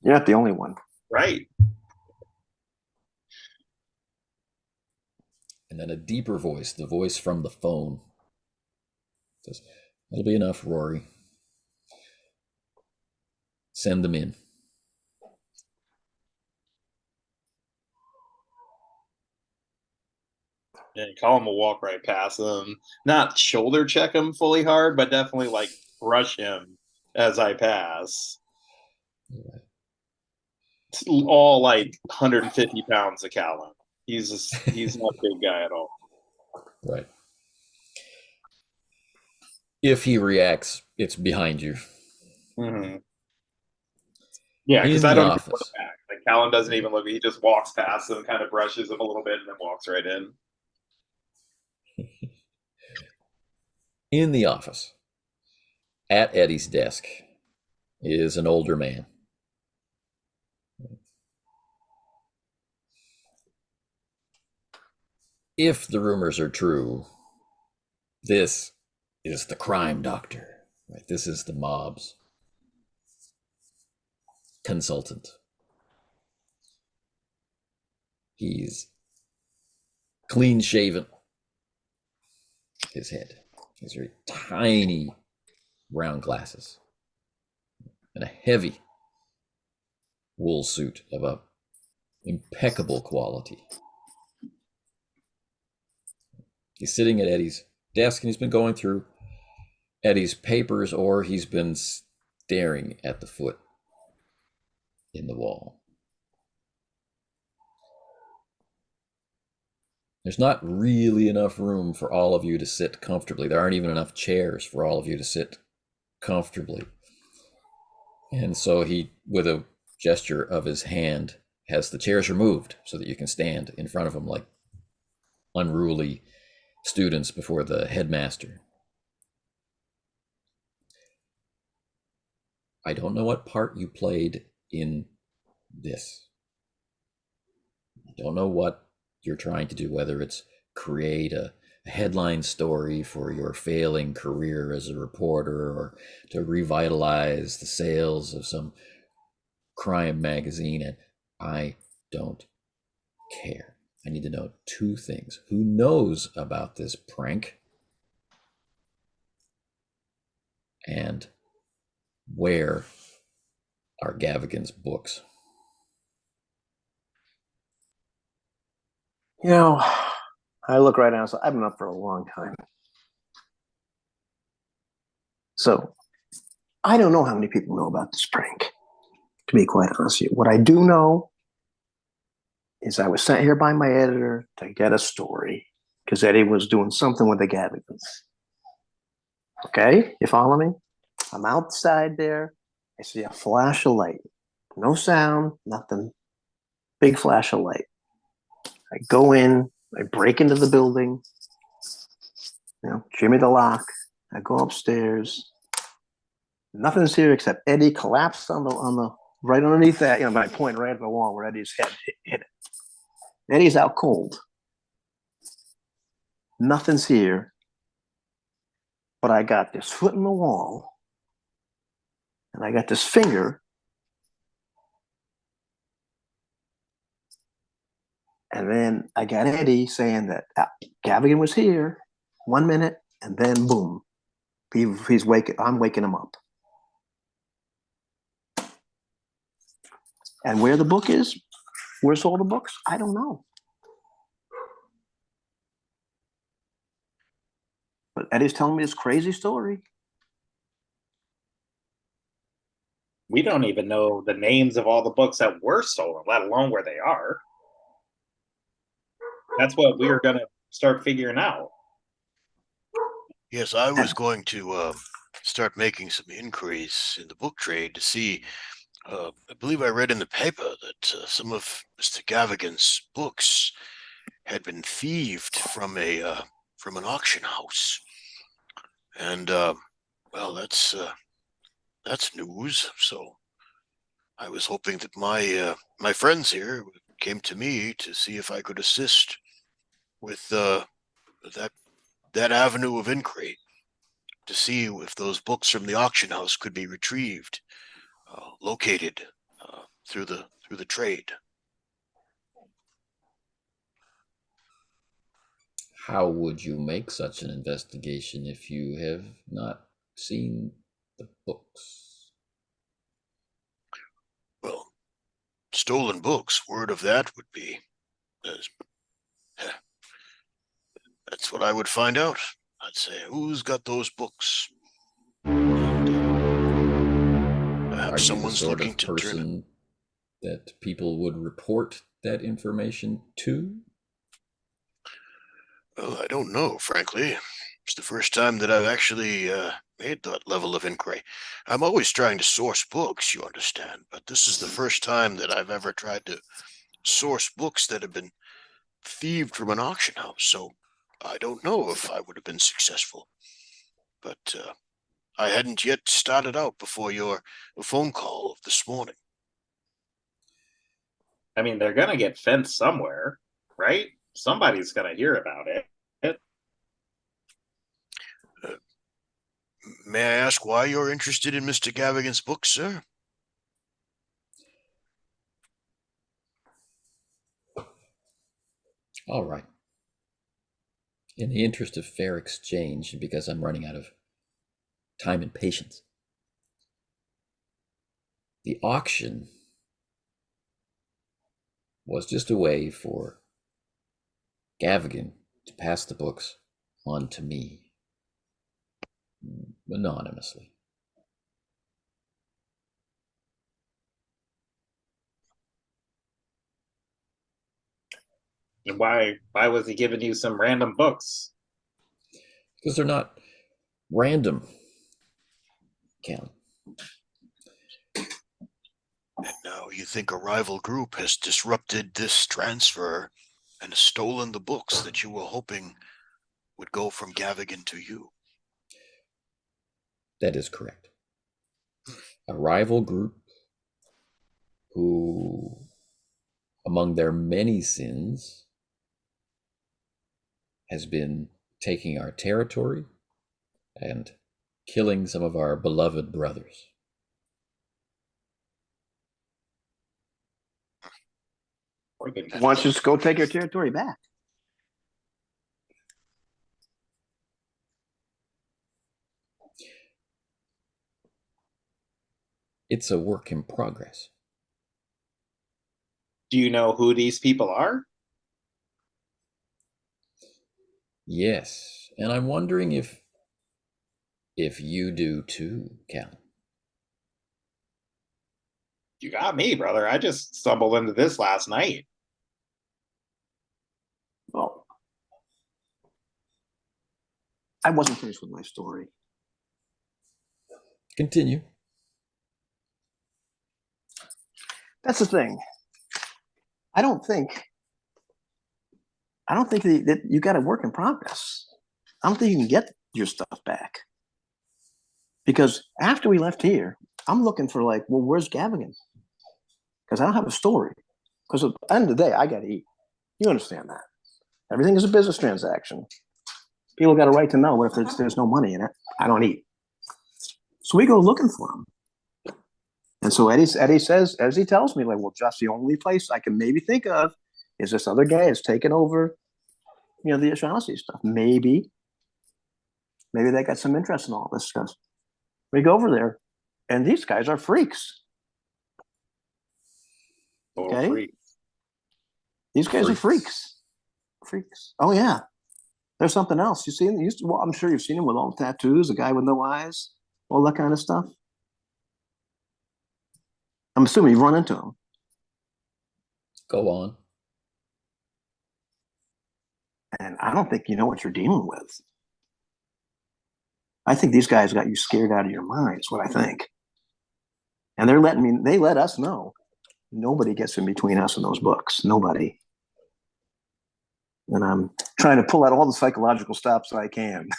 You're not the only one. Right. And then a deeper voice, the voice from the phone, says, that'll be enough, Rory. Send them in. Yeah, Callum will walk right past him. Not shoulder check him fully hard, but definitely like brush him as I pass. Right. It's all like 150 pounds of Callum. He's not a big guy at all. Right. If he reacts, it's behind you. Mm-hmm. Yeah, because I don't even look back. Like Callum doesn't even look. He just walks past him, kind of brushes him a little bit, and then walks right in. In the office, at Eddie's desk, is an older man. If the rumors are true, this is the crime doctor. Right? This is the mob's consultant. He's clean shaven. His head. He's very tiny round glasses. And a heavy wool suit of a impeccable quality. He's sitting at Eddie's desk, and he's been going through Eddie's papers, or he's been staring at the foot in the wall. There's not really enough room for all of you to sit comfortably. There aren't even enough chairs for all of you to sit comfortably. And so he, with a gesture of his hand, has the chairs removed so that you can stand in front of him like unruly students before the headmaster. I don't know what part you played in this. I don't know what you're trying to do, whether it's create a headline story for your failing career as a reporter, or to revitalize the sales of some crime magazine, and I don't care. I need to know two things. Who knows about this prank? And Where are Gavigan's books? You know, I look right now, so I've been up for a long time. So I don't know how many people know about this prank, to be quite honest with you. What I do know is I was sent here by my editor to get a story because Eddie was doing something with the Gavigans. Okay, you follow me? I'm outside there. I see a flash of light. No sound, nothing. Big flash of light. I go in, I break into the building, jimmy the lock. I go upstairs. Nothing's here except Eddie collapsed on the right underneath that, my point right at the wall where Eddie's head hit it. Eddie's out cold. Nothing's here. But I got this foot in the wall, and I got this finger. And then I got Eddie saying that Gavigan was here 1 minute, and then boom, he's waking. I'm waking him up. And where the book is, where's all the books? I don't know. But Eddie's telling me this crazy story. We don't even know the names of all the books that were stolen, let alone where they are. That's what we are going to start figuring out. Yes, I was going to start making some inquiries in the book trade to see. I believe I read in the paper that some of Mr. Gavigan's books had been thieved from an auction house, and well, that's news. So I was hoping that my friends here came to me to see if I could assist with that avenue of inquiry, to see if those books from the auction house could be retrieved, located through the trade. How would you make such an investigation if you have not seen the books? Well, stolen books, word of that would be, that's what I would find out. I'd say, who's got those books? Are you the someone's sort looking of to turn it. person that people would report that information to? Well, I don't know, frankly. It's the first time that I've actually made that level of inquiry. I'm always trying to source books, you understand, but this is the first time that I've ever tried to source books that have been thieved from an auction house, so I don't know if I would have been successful. But I hadn't yet started out before your phone call this morning. I mean, they're going to get fenced somewhere, right? Somebody's going to hear about it. May I ask why you're interested in Mr. Gavigan's book, sir? All right. In the interest of fair exchange, and because I'm running out of time and patience, the auction was just a way for Gavigan to pass the books on to me anonymously. And why was he giving you some random books? Because they're not random, Callum. And now you think a rival group has disrupted this transfer and stolen the books that you were hoping would go from Gavigan to you. That is correct. A rival group who, among their many sins, has been taking our territory and killing some of our beloved brothers. Why don't you just go take your territory back? It's a work in progress. Do you know who these people are? Yes, and I'm wondering if you do too, Callum. You got me, brother. I just stumbled into this last night. Well, I wasn't finished with my story. Continue. That's the thing. I don't think that you got a work in progress. I don't think you can get your stuff back. Because after we left here, I'm looking for like, well, where's Gavigan? Because I don't have a story. Because at the end of the day, I got to eat. You understand that. Everything is a business transaction. People got a right to know what if there's no money in it. I don't eat. So we go looking for him. And so Eddie says, as he tells me, like, well, just the only place I can maybe think of is this other guy has taken over, the O'Shaughnessy stuff. Maybe they got some interest in all this stuff. We go over there, and these guys are freaks. Okay? Freak. These guys are freaks. Freaks. Oh, yeah. There's something else. You see him? Well, I'm sure you've seen him with all the tattoos, a guy with no eyes, all that kind of stuff. I'm assuming you've run into him. Go on. And I don't think you know what you're dealing with. I think these guys got you scared out of your mind, is what I think. And they let us know. Nobody gets in between us and those books. Nobody. And I'm trying to pull out all the psychological stops I can.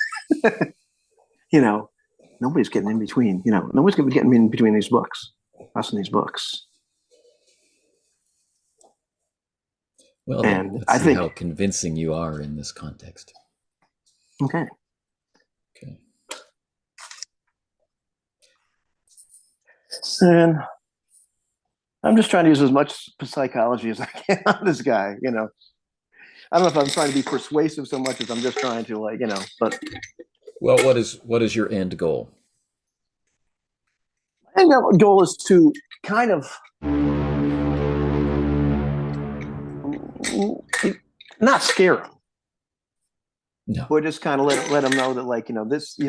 Nobody's getting in between. Nobody's going to be getting in between these books. Us and these books. Well, and let's I see think how convincing you are in this context. Okay. And I'm just trying to use as much psychology as I can on this guy. I don't know if I'm trying to be persuasive so much as I'm just trying to but. Well, what is your end goal? And the goal is to kind of not scare them. No. But just kind of let them know that this,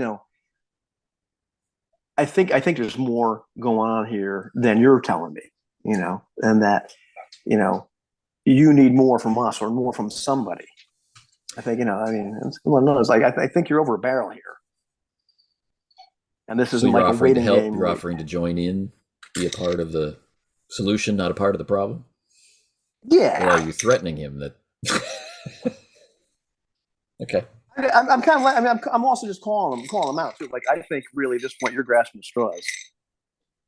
I think there's more going on here than you're telling me, and that, you need more from us or more from somebody. I think, it's like, I think you're over a barrel here. And this isn't like a waiting game. You're offering to join in, be a part of the solution, not a part of the problem? Yeah. Or are you threatening him that? Okay. I'm kind of I'm also just calling them out too. Like, I think really at this point you're grasping straws,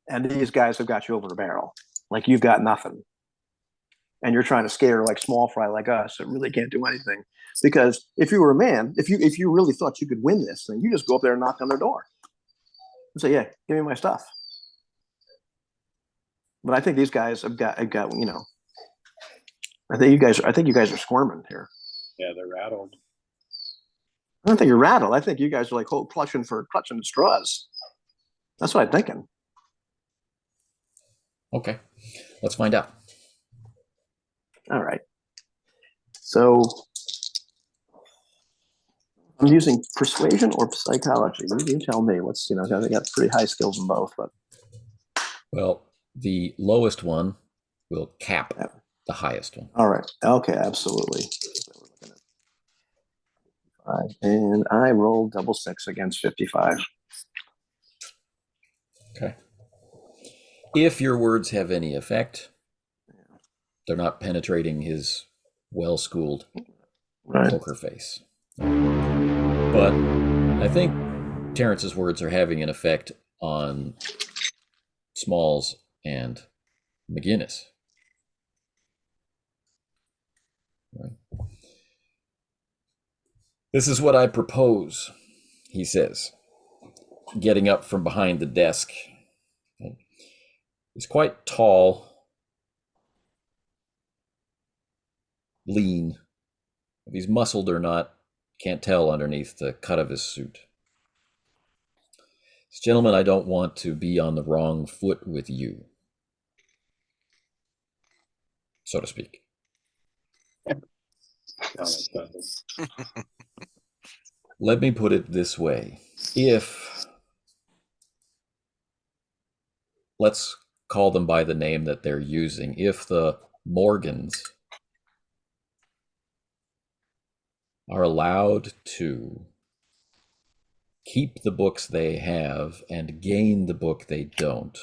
and these guys have got you over the barrel. Like, you've got nothing, and you're trying to scare like small fry like us that really can't do anything. Because if you were a man, if you really thought you could win this thing, you just go up there and knock on their door and say, "Yeah, give me my stuff." But I think these guys have got I think you guys are squirming here. Yeah, they're rattled. I don't think you're rattled. I think you guys are like clutching the straws. That's what I'm thinking. Okay. Let's find out. All right. So I'm using persuasion or psychology. You tell me. I got pretty high skills in both, but. Well, the lowest one will cap the highest one. All right. Okay, absolutely. And I rolled double 6 against 55. Okay. If your words have any effect, they're not penetrating his well-schooled poker face. But I think Terrence's words are having an effect on Smalls and McInnes. Right. This is what I propose, he says, getting up from behind the desk. He's quite tall, lean. If he's muscled or not, can't tell underneath the cut of his suit. Gentlemen, I don't want to be on the wrong foot with you, so to speak. Let me put it this way. Let's call them by the name that they're using, if the Morgans are allowed to keep the books they have and gain the book they don't,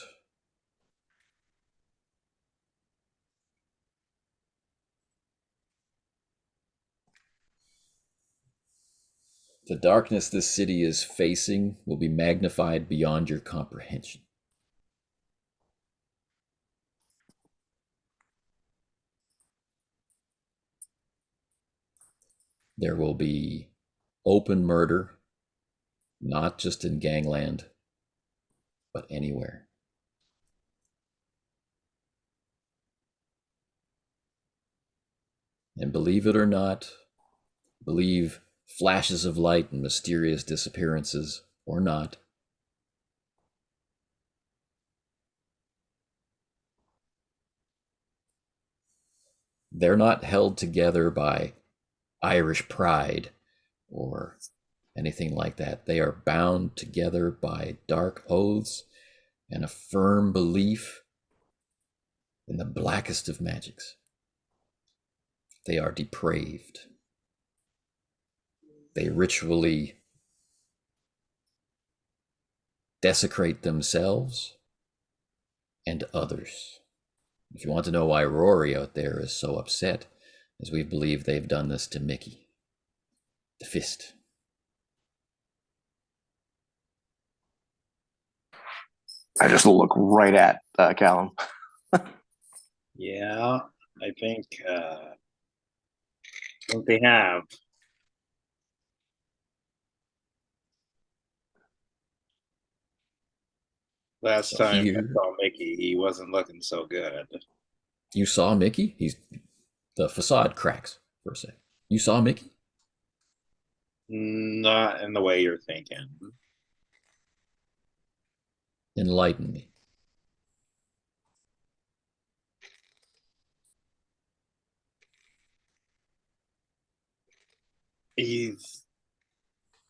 the darkness this city is facing will be magnified beyond your comprehension. There will be open murder, not just in gangland, but anywhere. And believe it or not, believe flashes of light and mysterious disappearances or not, they're not held together by Irish pride or anything like that. They are bound together by dark oaths and a firm belief in the blackest of magics. They are depraved. They ritually desecrate themselves and others. If you want to know why Rory out there is so upset, is we believe they've done this to Mickey, the fist. I just look right at Callum. Yeah, I think what they have. Last time I saw Mickey, he wasn't looking so good. You saw Mickey? The facade cracks for a sec. You saw Mickey? Not in the way you're thinking. Enlighten me.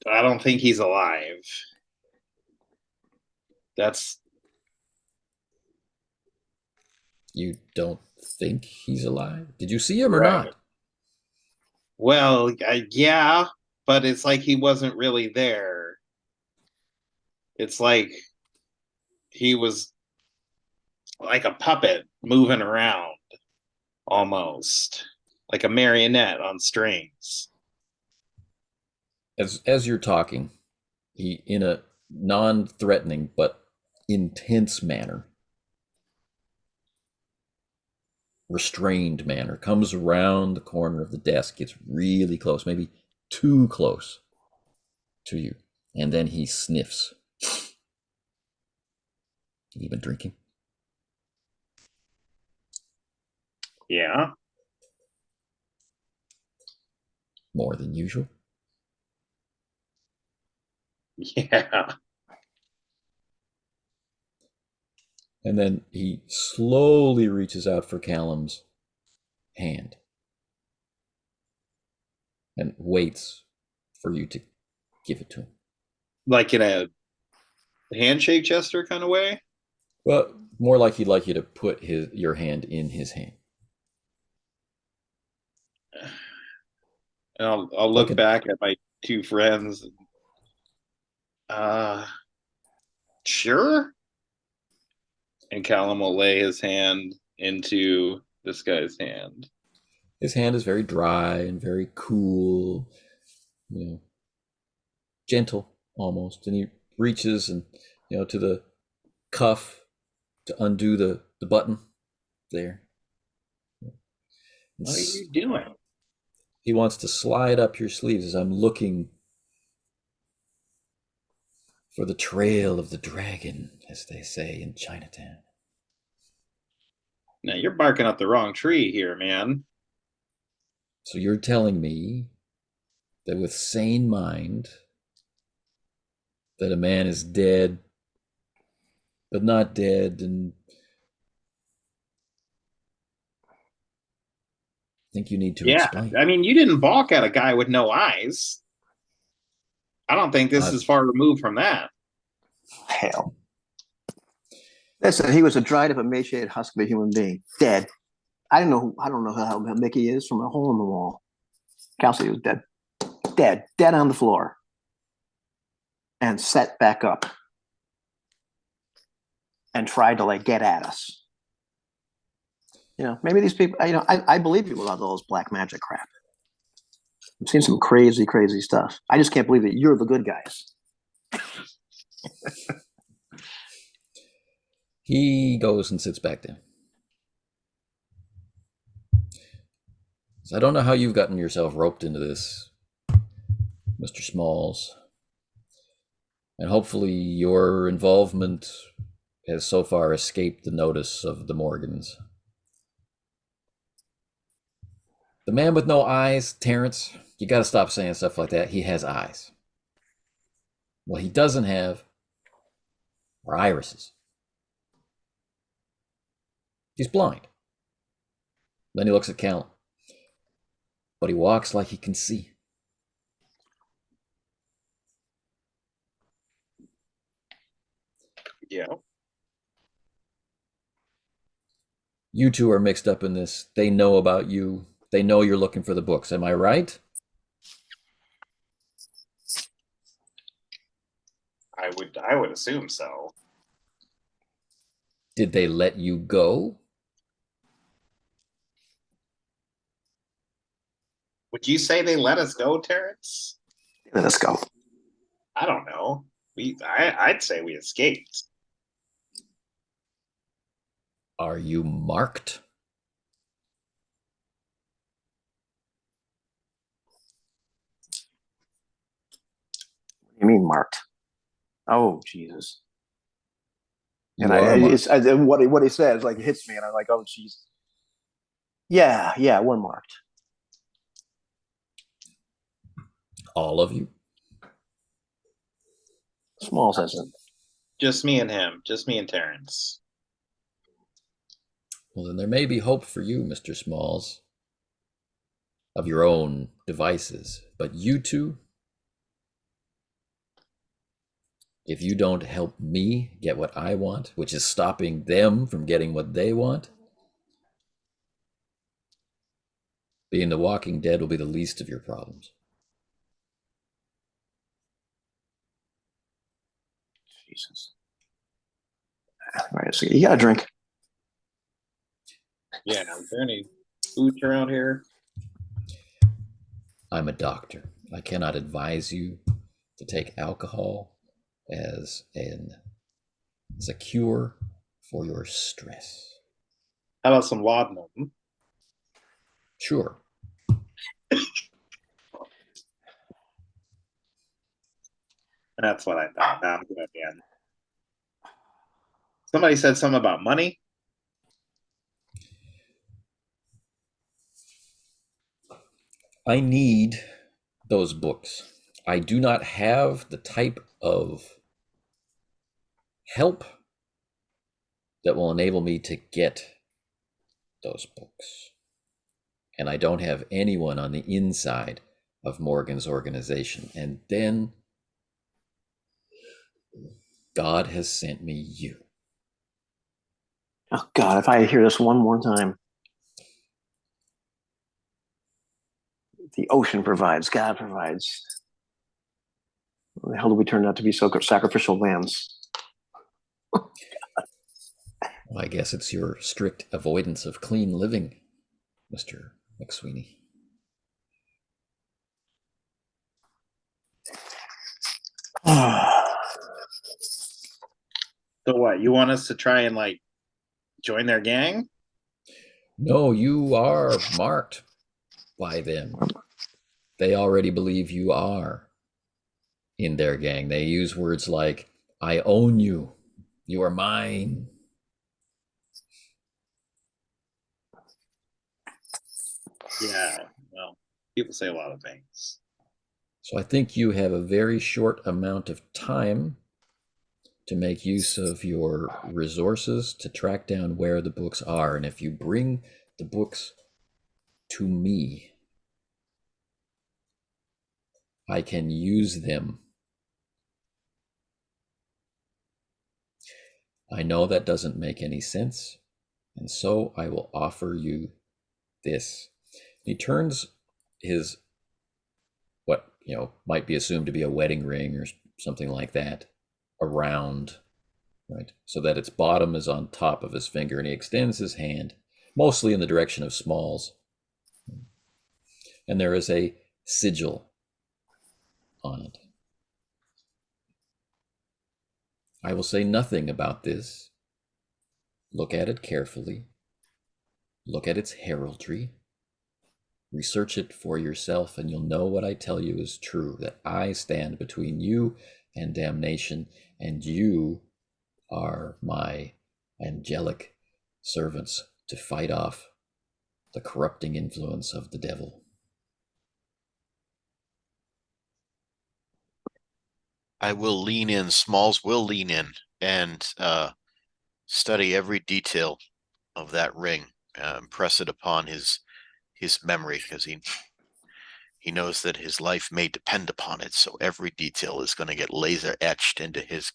I don't think he's alive. You don't think he's alive? Did you see him or Right. not? Well, yeah, but it's like he wasn't really there. It's like he was like a puppet moving around, almost like a marionette on strings. As you're talking, he, in a non-threatening but intense manner, restrained manner, comes around the corner of the desk, gets really close, maybe too close to you, and then he sniffs. Have you been drinking? Yeah. More than usual? Yeah. And then he slowly reaches out for Callum's hand and waits for you to give it to him. Like in a handshake gesture kind of way? Well, more like he'd like you to put your hand in his hand. And I'll look back at my two friends. Sure. And Callum will lay his hand into this guy's hand. His hand is very dry and very cool, gentle almost. And he reaches and to the cuff to undo the button there. What are you doing? He wants to slide up your sleeves as I'm looking for the trail of the dragon, as they say in Chinatown. Now you're barking up the wrong tree here, man. So you're telling me that with sane mind, that a man is dead, but not dead, and I think you need to Yeah, explain. I mean, you didn't balk at a guy with no eyes. I don't think this I've- is far removed from that. Hell. Listen, he was a dried up, emaciated husk of a human being, dead. I don't know how Mickey is from a hole in the wall. Kelsey was dead, dead on the floor, and set back up, and tried to like get at us. You know, maybe these people. I believe people about all this black magic crap. I've seen some crazy, crazy stuff. I just can't believe that you're the good guys. He goes and sits back down. So I don't know how you've gotten yourself roped into this, Mr. Smalls. And hopefully your involvement has so far escaped the notice of the Morgans. The man with no eyes, Terrence, you gotta stop saying stuff like that. He has eyes. What he doesn't have are irises. He's blind. Then he looks at Callum. But he walks like he can see. Yeah. You two are mixed up in this. They know about you. They know you're looking for the books. Am I right? I would assume so. Did they let you go? Would you say they let us go, Terrence? Let us go. I don't know. I'd say we escaped. Are you marked? What do you mean marked? Oh, Jesus. You And are marked. what he says like hits me, and I'm like, oh, Jesus. Yeah, we're marked. All of you? Smalls hasn't. Just me and him. Just me and Terrence. Well, then there may be hope for you, Mr. Smalls, of your own devices. But you two, if you don't help me get what I want, which is stopping them from getting what they want, being the Walking Dead will be the least of your problems. Jesus. All right, so you got a drink. Yeah. Is there any food around here? I'm a doctor. I cannot advise you to take alcohol as a cure for your stress. How about some laudanum? Sure. That's what I thought. Now I'm good again. Somebody said something about money. I need those books. I do not have the type of help that will enable me to get those books. And I don't have anyone on the inside of Morgan's organization. And then God has sent me you. Oh God, if I hear this one more time. The ocean provides, God provides. What the hell do we turn out to be sacrificial lambs? Well, I guess it's your strict avoidance of clean living, Mr. McSweeney. So what? You want us to try and like join their gang? No, you are marked by them. They already believe you are in their gang. They use words like, I own you. You are mine. Yeah. Well, people say a lot of things. So I think you have a very short amount of time to make use of your resources to track down where the books are. And if you bring the books to me, I can use them. I know that doesn't make any sense, and so I will offer you this. He turns his, what might be assumed to be a wedding ring or something like that, around, right, so that its bottom is on top of his finger, and he extends his hand, mostly in the direction of Smalls. And there is a sigil on it. I will say nothing about this. Look at it carefully. Look at its heraldry. Research it for yourself, and you'll know what I tell you is true, that I stand between you and damnation, and you are my angelic servants to fight off the corrupting influence of the devil. I will lean in. Smalls will lean in and study every detail of that ring, impress it upon his memory, because he knows that his life may depend upon it. So every detail is going to get laser etched into his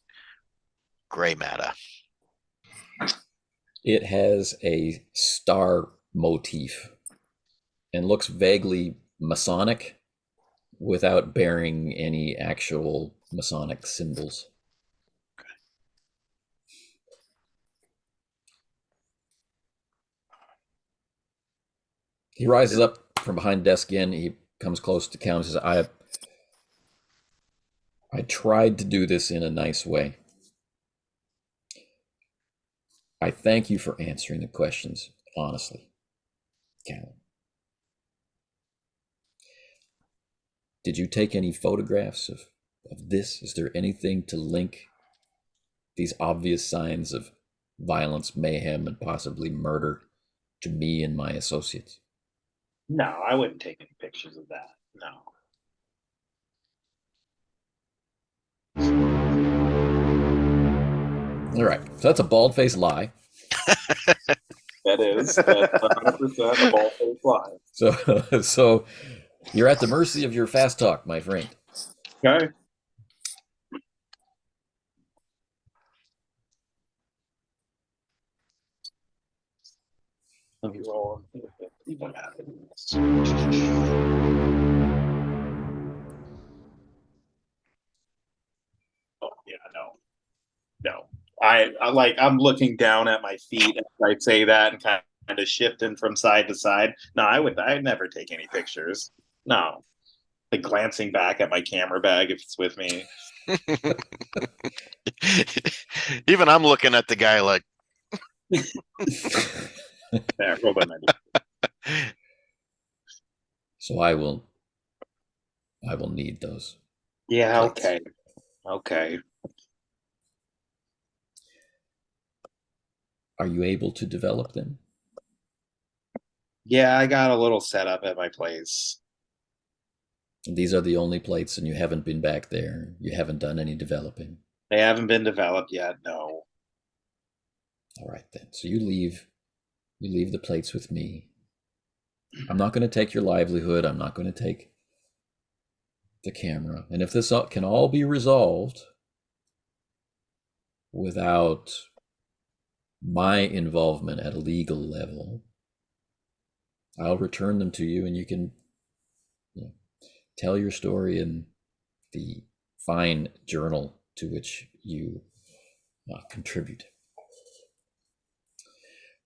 gray matter. It has a star motif and looks vaguely Masonic without bearing any actual Masonic symbols. He rises up from behind the desk again. He comes close to Callum and says, I tried to do this in a nice way. I thank you for answering the questions honestly, Callum. Did you take any photographs of this? Is there anything to link these obvious signs of violence, mayhem, and possibly murder to me and my associates? No, I wouldn't take any pictures of that. No. All right, so that's a bald-faced lie. That is 100% a ball-faced lie. So you're at the mercy of your fast talk, my friend. Okay. Let me roll. See what happens. Oh yeah, no. I'm looking down at my feet as I say that and kind of shifting from side to side. No, I'd never take any pictures. No. Like glancing back at my camera bag if it's with me. Even I'm looking at the guy like, There, roll by my So I will need those. Yeah, plates. okay. Okay. Are you able to develop them? Yeah, I got a little setup at my place. These are the only plates, and you haven't been back there. You haven't done any developing. They haven't been developed yet, no. All right then. So you leave the plates with me. I'm not going to take your livelihood. I'm not going to take the camera. And if this can all be resolved without my involvement at a legal level, I'll return them to you, and you can tell your story in the fine journal to which you contribute.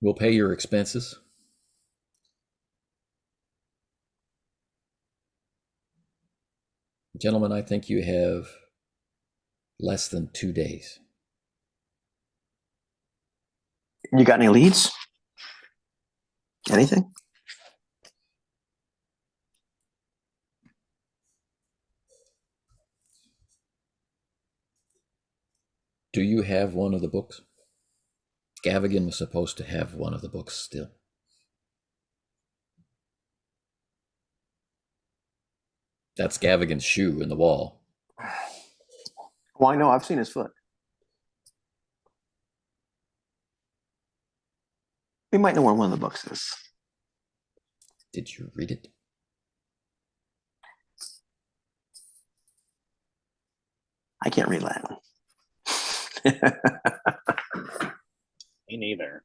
We'll pay your expenses. Gentlemen, I think you have less than 2 days. You got any leads? Anything? Do you have one of the books? Gavigan was supposed to have one of the books still. That's Gavigan's shoe in the wall. Well, I know, I've seen his foot. We might know where one of the books is. Did you read it? I can't read Latin. Me neither.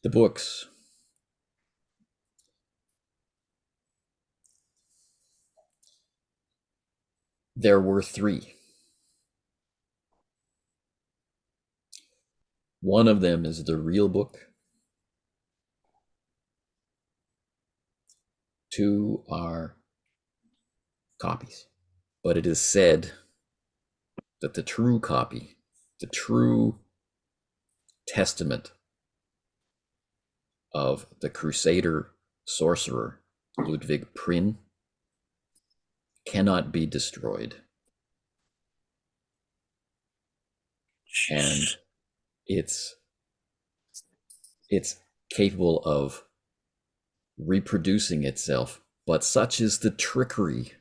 The books. There were 3. One of them is the real book. 2 are copies. But it is said that the true copy, the true testament of the Crusader sorcerer Ludwig Prynne cannot be destroyed. And it's capable of reproducing itself, but such is the trickery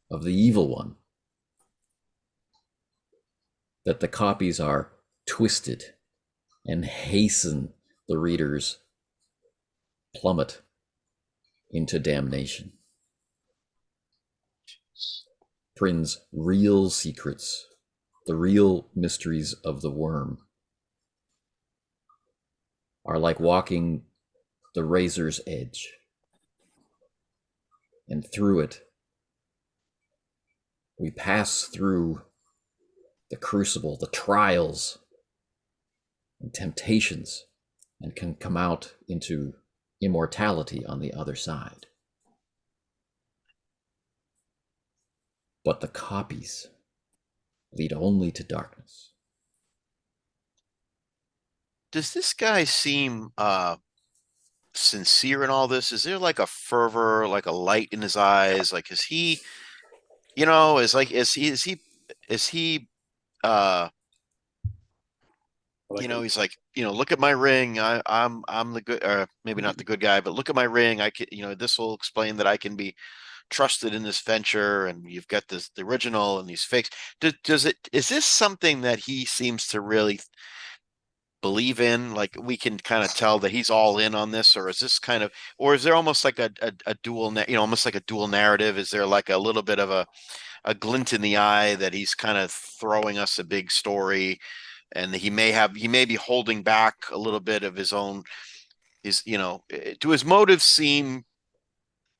of the evil one that the copies are twisted and hasten the reader's plummet into damnation. Prynne's real secrets, the real mysteries of the worm, are like walking the razor's edge. And through it, we pass through the crucible, the trials and temptations, and can come out into immortality on the other side. But the copies lead only to darkness. Does this guy seem sincere in all this? Is there like a fervor, like a light in his eyes? Like, is he, is he he's like, look at my ring. I'm the good, or maybe not the good guy, but look at my ring. I can, this will explain that I can be trusted in this venture, and you've got the original and these fakes. Is this something that he seems to really believe in? Like, we can kind of tell that he's all in on this, or is this kind of, or is there almost like a dual, almost like a dual narrative? Is there like a little bit of a glint in the eye that he's kind of throwing us a big story, and he may be holding back a little bit of his own, do his motives seem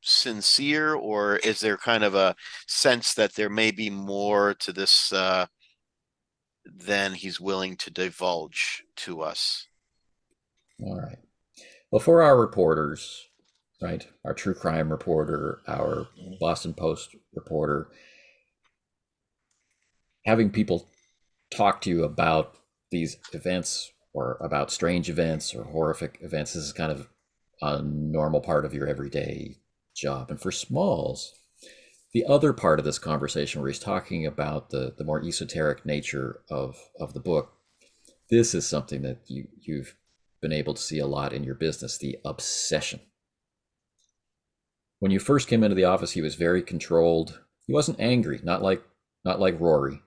sincere, or is there kind of a sense that there may be more to this than he's willing to divulge to us? All right. Well, for our reporters, right, our true crime reporter, our Boston Post reporter, having people talk to you about these events or about strange events or horrific events, this is kind of a normal part of your everyday job. And for Smalls, the other part of this conversation where he's talking about the more esoteric nature of the book, this is something that you've been able to see a lot in your business, the obsession. When you first came into the office, he was very controlled. He wasn't angry, not like Rory.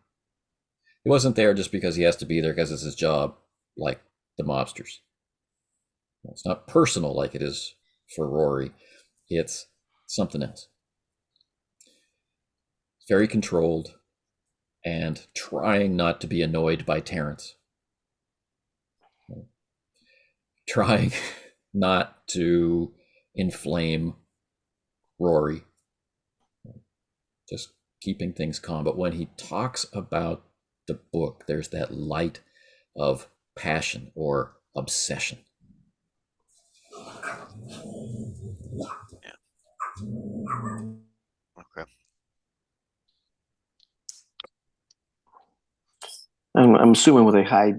He wasn't there just because he has to be there because it's his job, like the mobsters. It's not personal like it is for Rory. It's something else. Very controlled and trying not to be annoyed by Terrence. Trying not to inflame Rory. Just keeping things calm. But when he talks about the book, there's that light of passion or obsession. Yeah. Okay. I'm assuming with a high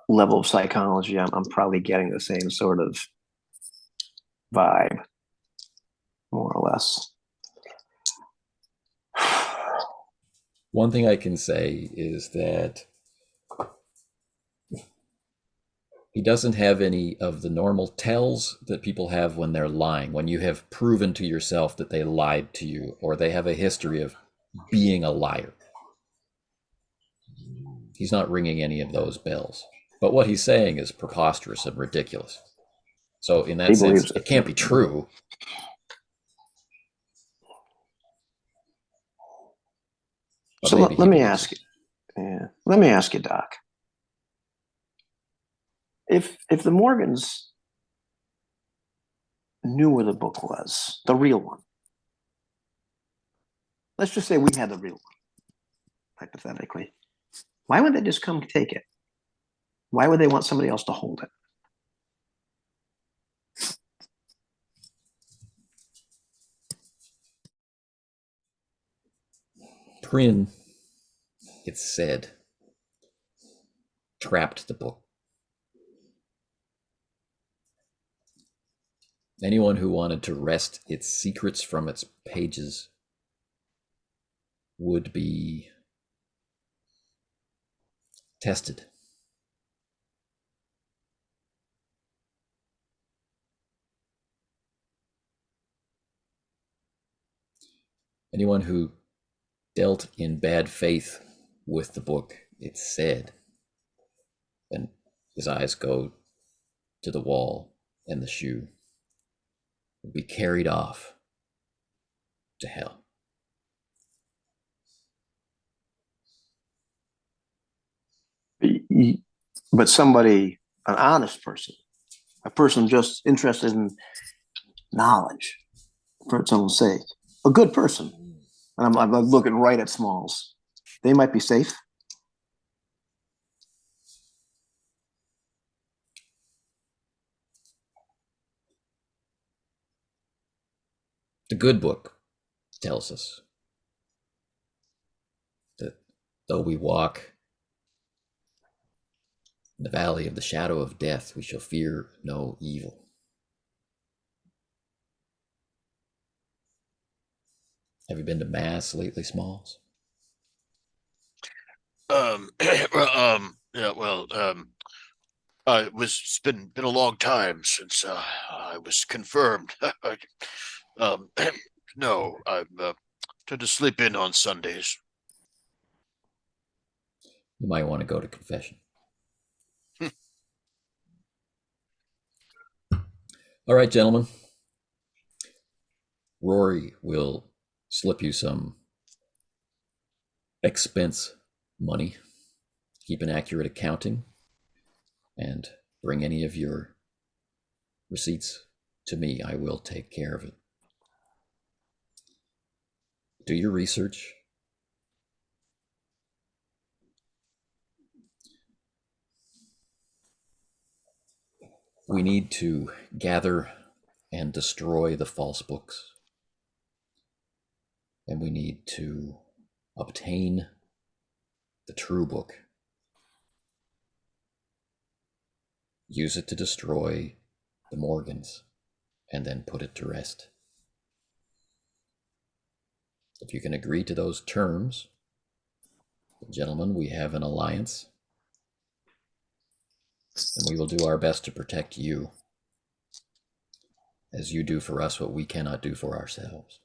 level of psychology, I'm probably getting the same sort of vibe, more or less. One thing I can say is that He doesn't have any of the normal tells that people have when they're lying, when you have proven to yourself that they lied to you or they have a history of being a liar. He's not ringing any of those bells. But what he's saying is preposterous and ridiculous. So in that He sense, believes it it. can't be true. But So maybe let he me believes ask you. it. Yeah. Let me ask you, Doc. If the Morgans knew where the book was, the real one. Let's just say we had the real one, hypothetically. Why would they just come take it? Why would they want somebody else to hold it? Prynne, it's said, trapped the book. Anyone who wanted to wrest its secrets from its pages would be tested. Anyone who dealt in bad faith with the book, it's said, and his eyes go to the wall and the shoe, will be carried off to hell. But somebody, an honest person, a person just interested in knowledge for its own sake, a good person. And I'm looking right at Smalls. They might be safe. The good book tells us that though we walk in the valley of the shadow of death, we shall fear no evil. Have you been to Mass lately, Smalls? Yeah, well, it's been a long time since I was confirmed. No, I tend to sleep in on Sundays. You might want to go to confession. All right, gentlemen. Rory will slip you some expense money, keep an accurate accounting, and bring any of your receipts to me. I will take care of it. Do your research. We need to gather and destroy the false books. And we need to obtain the true book. Use it to destroy the Morgans, and then put it to rest. If you can agree to those terms, gentlemen, we have an alliance, and we will do our best to protect you, as you do for us what we cannot do for ourselves.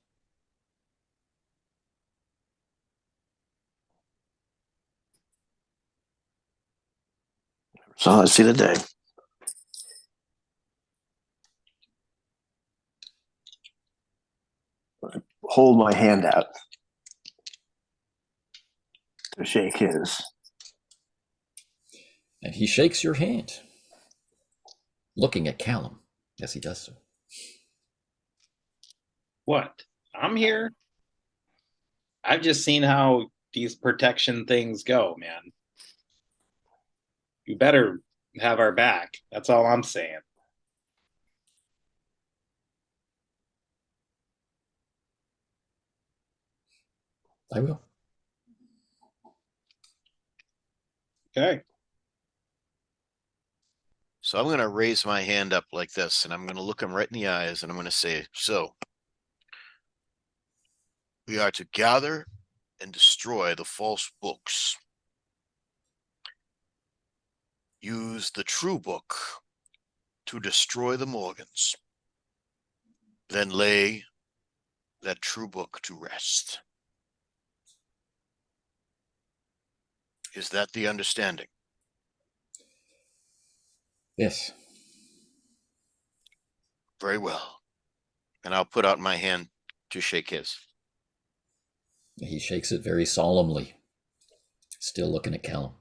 So I see the day. Hold my hand out to shake his. And he shakes your hand, looking at Callum as he does so. What? I'm here. I've just seen how these protection things go, man. You better have our back. That's all I'm saying. I will. Okay. So I'm going to raise my hand up like this, and I'm going to look him right in the eyes, and I'm going to say, so we are to gather and destroy the false books. use the true book to destroy the Morgans, then lay that true book to rest. Is that the understanding? Yes. Very well. And I'll put out my hand to shake his. He shakes it very solemnly, still looking at Callum.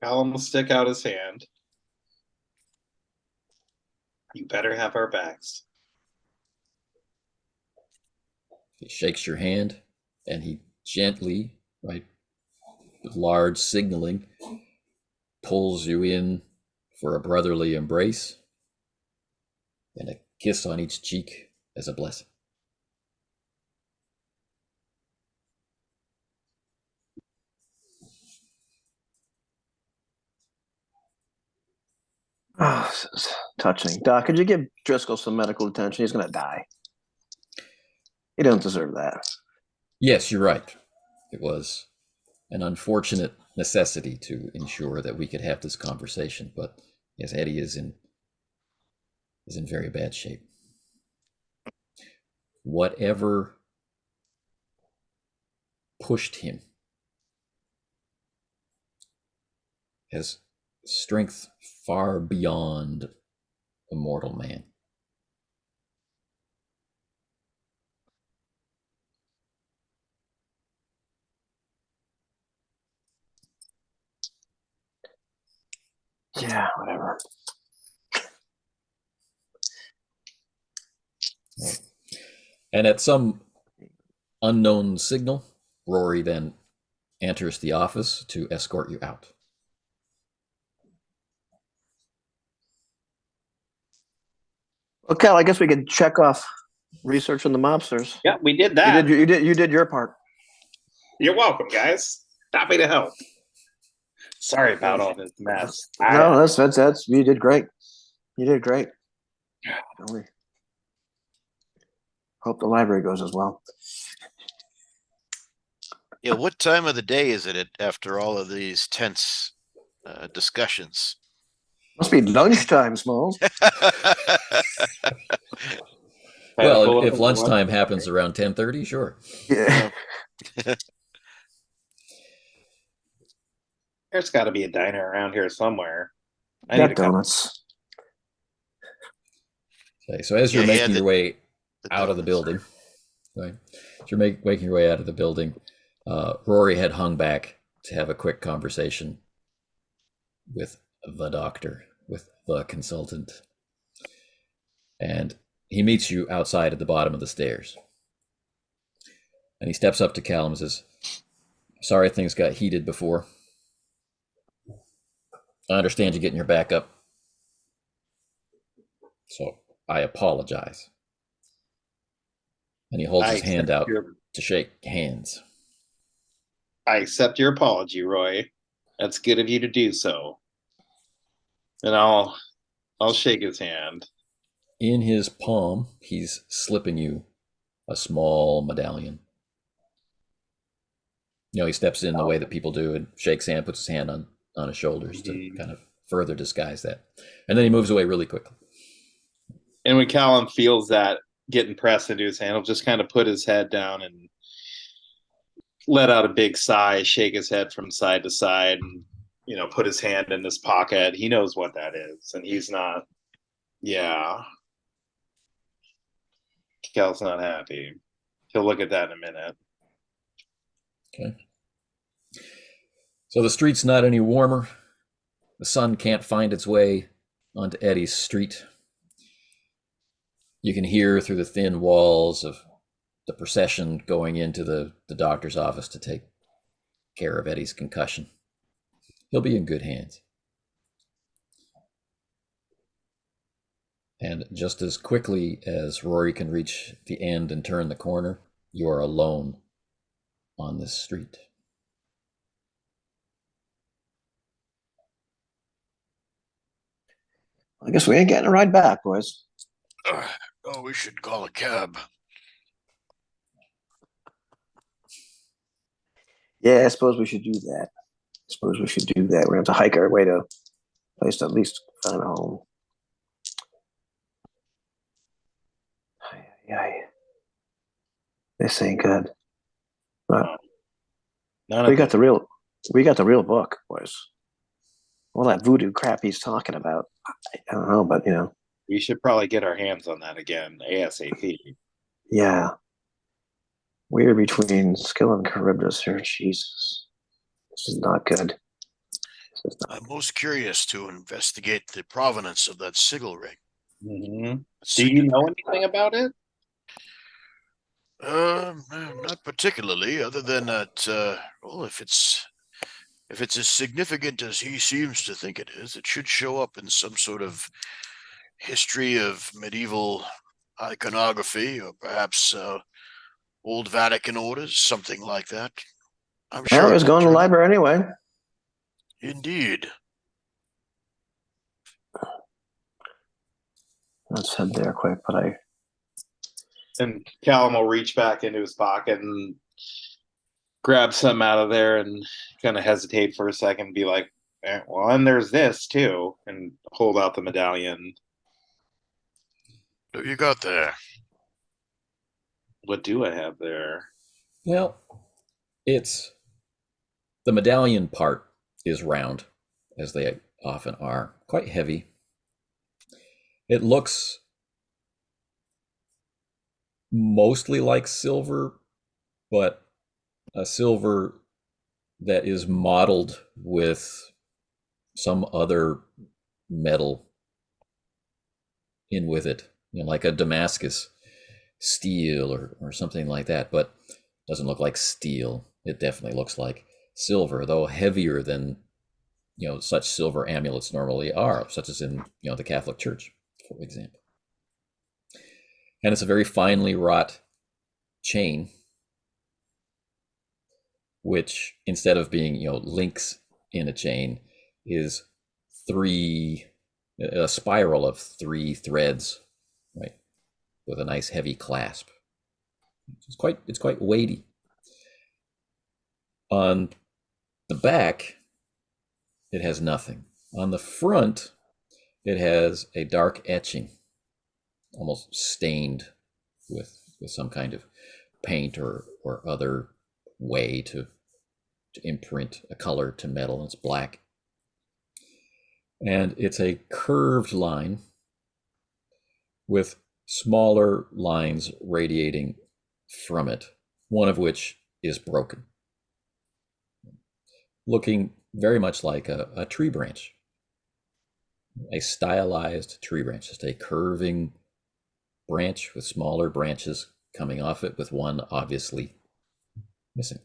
Callum will stick out his hand. You better have our backs. He shakes your hand, and he gently, right, with large signaling, pulls you in for a brotherly embrace and a kiss on each cheek as a blessing. Oh, this is touching. Doc, could you give Driscoll some medical attention? He's going to die. He doesn't deserve that. Yes, you're right. It was an unfortunate necessity to ensure that we could have this conversation, but yes, Eddie is in very bad shape. Whatever pushed him has strength far beyond a mortal man. Yeah, whatever. And at some unknown signal, Rory then enters the office to escort you out. Well, Cal, I guess we could check off research on the mobsters. Yeah, we did that. You did your part. You're welcome, guys. Happy to help. Sorry about all this mess. No, that's you did great. You did great. We hope the library goes as well. Yeah, what time of the day is it after all of these tense discussions? Must be lunchtime, Smalls. Well, if lunchtime happens around 10:30, sure. Yeah. There's got to be a diner around here somewhere. I Got need to come. donuts. Okay, so as you're Yeah, making your way out of the donuts. building, right? As you're making your way out of the building, Rory had hung back to have a quick conversation with the doctor, with the consultant. And he meets you outside at the bottom of the stairs. And he steps up to Callum and says, "Sorry things got heated before. I understand you getting your back up. So I apologize." And he holds his hand out to shake hands. I accept your apology, Roy. That's good of you to do so. And I'll shake his hand. In his palm, he's slipping you a small medallion. You know, he steps in the way that people do and shakes hand, puts his hand on his shoulders to kind of further disguise that. And then he moves away really quickly. And when Callum feels that getting pressed into his hand, he'll just kind of put his head down and let out a big sigh, shake his head from side to side, and put his hand in his pocket. He knows what that is, and he's not. Yeah, Cal's not happy. He'll look at that in a minute. Okay. So the street's not any warmer. The sun can't find its way onto Eddie's street. You can hear through the thin walls of the procession going into the doctor's office to take care of Eddie's concussion. He'll be in good hands. And just as quickly as Rory can reach the end and turn the corner, you are alone on this street. I guess we ain't getting a ride back, boys. Oh, we should call a cab. Yeah, I suppose we should do that. I suppose we should do that. We're going to have to hike our way to a place to at least find a home. Yeah, this ain't good. But None we of got this. we got the real book, boys. All that voodoo crap he's talking about. I don't know, but We should probably get our hands on that again ASAP. yeah. We're between skill and Charybdis here. Jesus. This is not good. This is not I'm most curious to investigate the provenance of that sigil ring. Mhm. Do you know anything about it? Not particularly, other than that, well, if it's as significant as he seems to think it is, it should show up in some sort of history of medieval iconography, or perhaps old Vatican orders, something like that. I'm well, sure I was it'll going to the turn up. library anyway. Indeed. Let's head there quick, but And Callum will reach back into his pocket and grab some out of there and kind of hesitate for a second, and be like, well, and there's this too, and hold out the medallion. What have you got there? What do I have there? Well, it's the medallion part is round, as they often are, quite heavy. It looks mostly like silver, but a silver that is mottled with some other metal in with it, like a Damascus steel or something like that, but doesn't look like steel. It definitely looks like silver, though heavier than such silver amulets normally are, such as in the Catholic Church, for example. And it's a very finely wrought chain, which instead of being links in a chain is a spiral of 3 threads, right, with a nice heavy clasp. It's quite weighty. On the back, it has nothing. On the front, it has a dark etching, almost stained with some kind of paint or other way to imprint a color to metal. It's black. And it's a curved line with smaller lines radiating from it, one of which is broken, looking very much like a tree branch, a stylized tree branch, just a curving branch with smaller branches coming off it, with one obviously missing.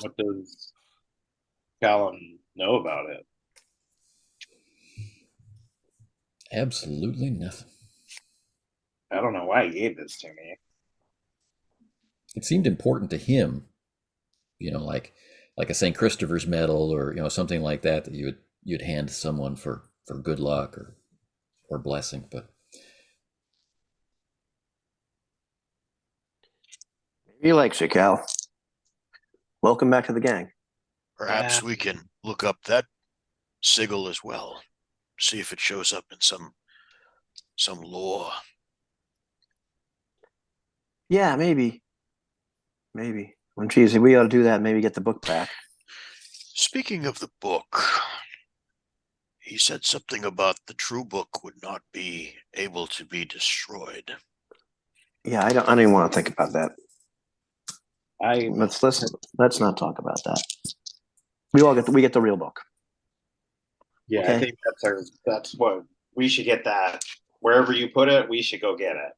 What does Callum know about it? Absolutely nothing. I don't know why he gave this to me. It seemed important to him, like a St. Christopher's medal or something like that you'd hand to someone for good luck or blessing. But he likes it, Cal. Welcome back to the gang. Perhaps we can look up that sigil as well, see if it shows up in some lore. Yeah, maybe. When geez, we ought to do that. Maybe get the book back. Speaking of the book, he said something about the true book would not be able to be destroyed. Yeah, I don't even want to think about that. I Let's not talk about that. We get the real book. Yeah, Okay. I think that's what we should get. That wherever you put it, we should go get it.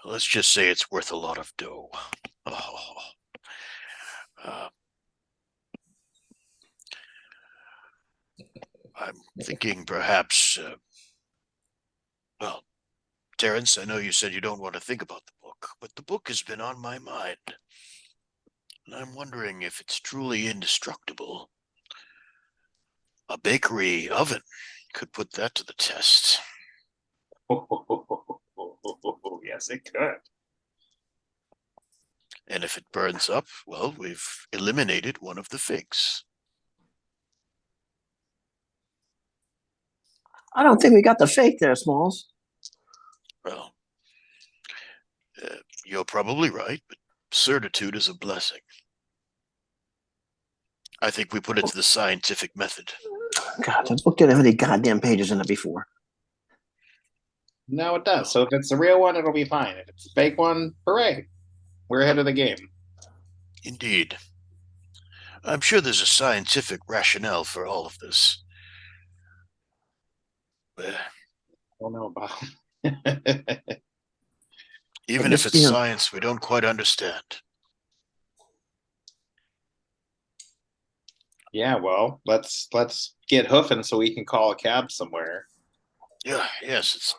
Let's just say it's worth a lot of dough. Oh. I'm thinking perhaps, well, Terrence, I know you said you don't want to think about the book, but the book has been on my mind. And I'm wondering if it's truly indestructible. A bakery oven could put that to the test. Yes, it could. And if it burns up, well, we've eliminated one of the figs. I don't think we got the fake there, Smalls. Well, you're probably right, but certitude is a blessing. I think we put it to the scientific method. God, this book didn't have any goddamn pages in it before. No, it does. So if it's the real one, it'll be fine. If it's a fake one, hooray. We're ahead of the game. Indeed. I'm sure there's a scientific rationale for all of this. I don't know about. Even if it's science we don't quite understand. Yeah, well, let's get hoofing so we can call a cab somewhere. Yeah, yes, it's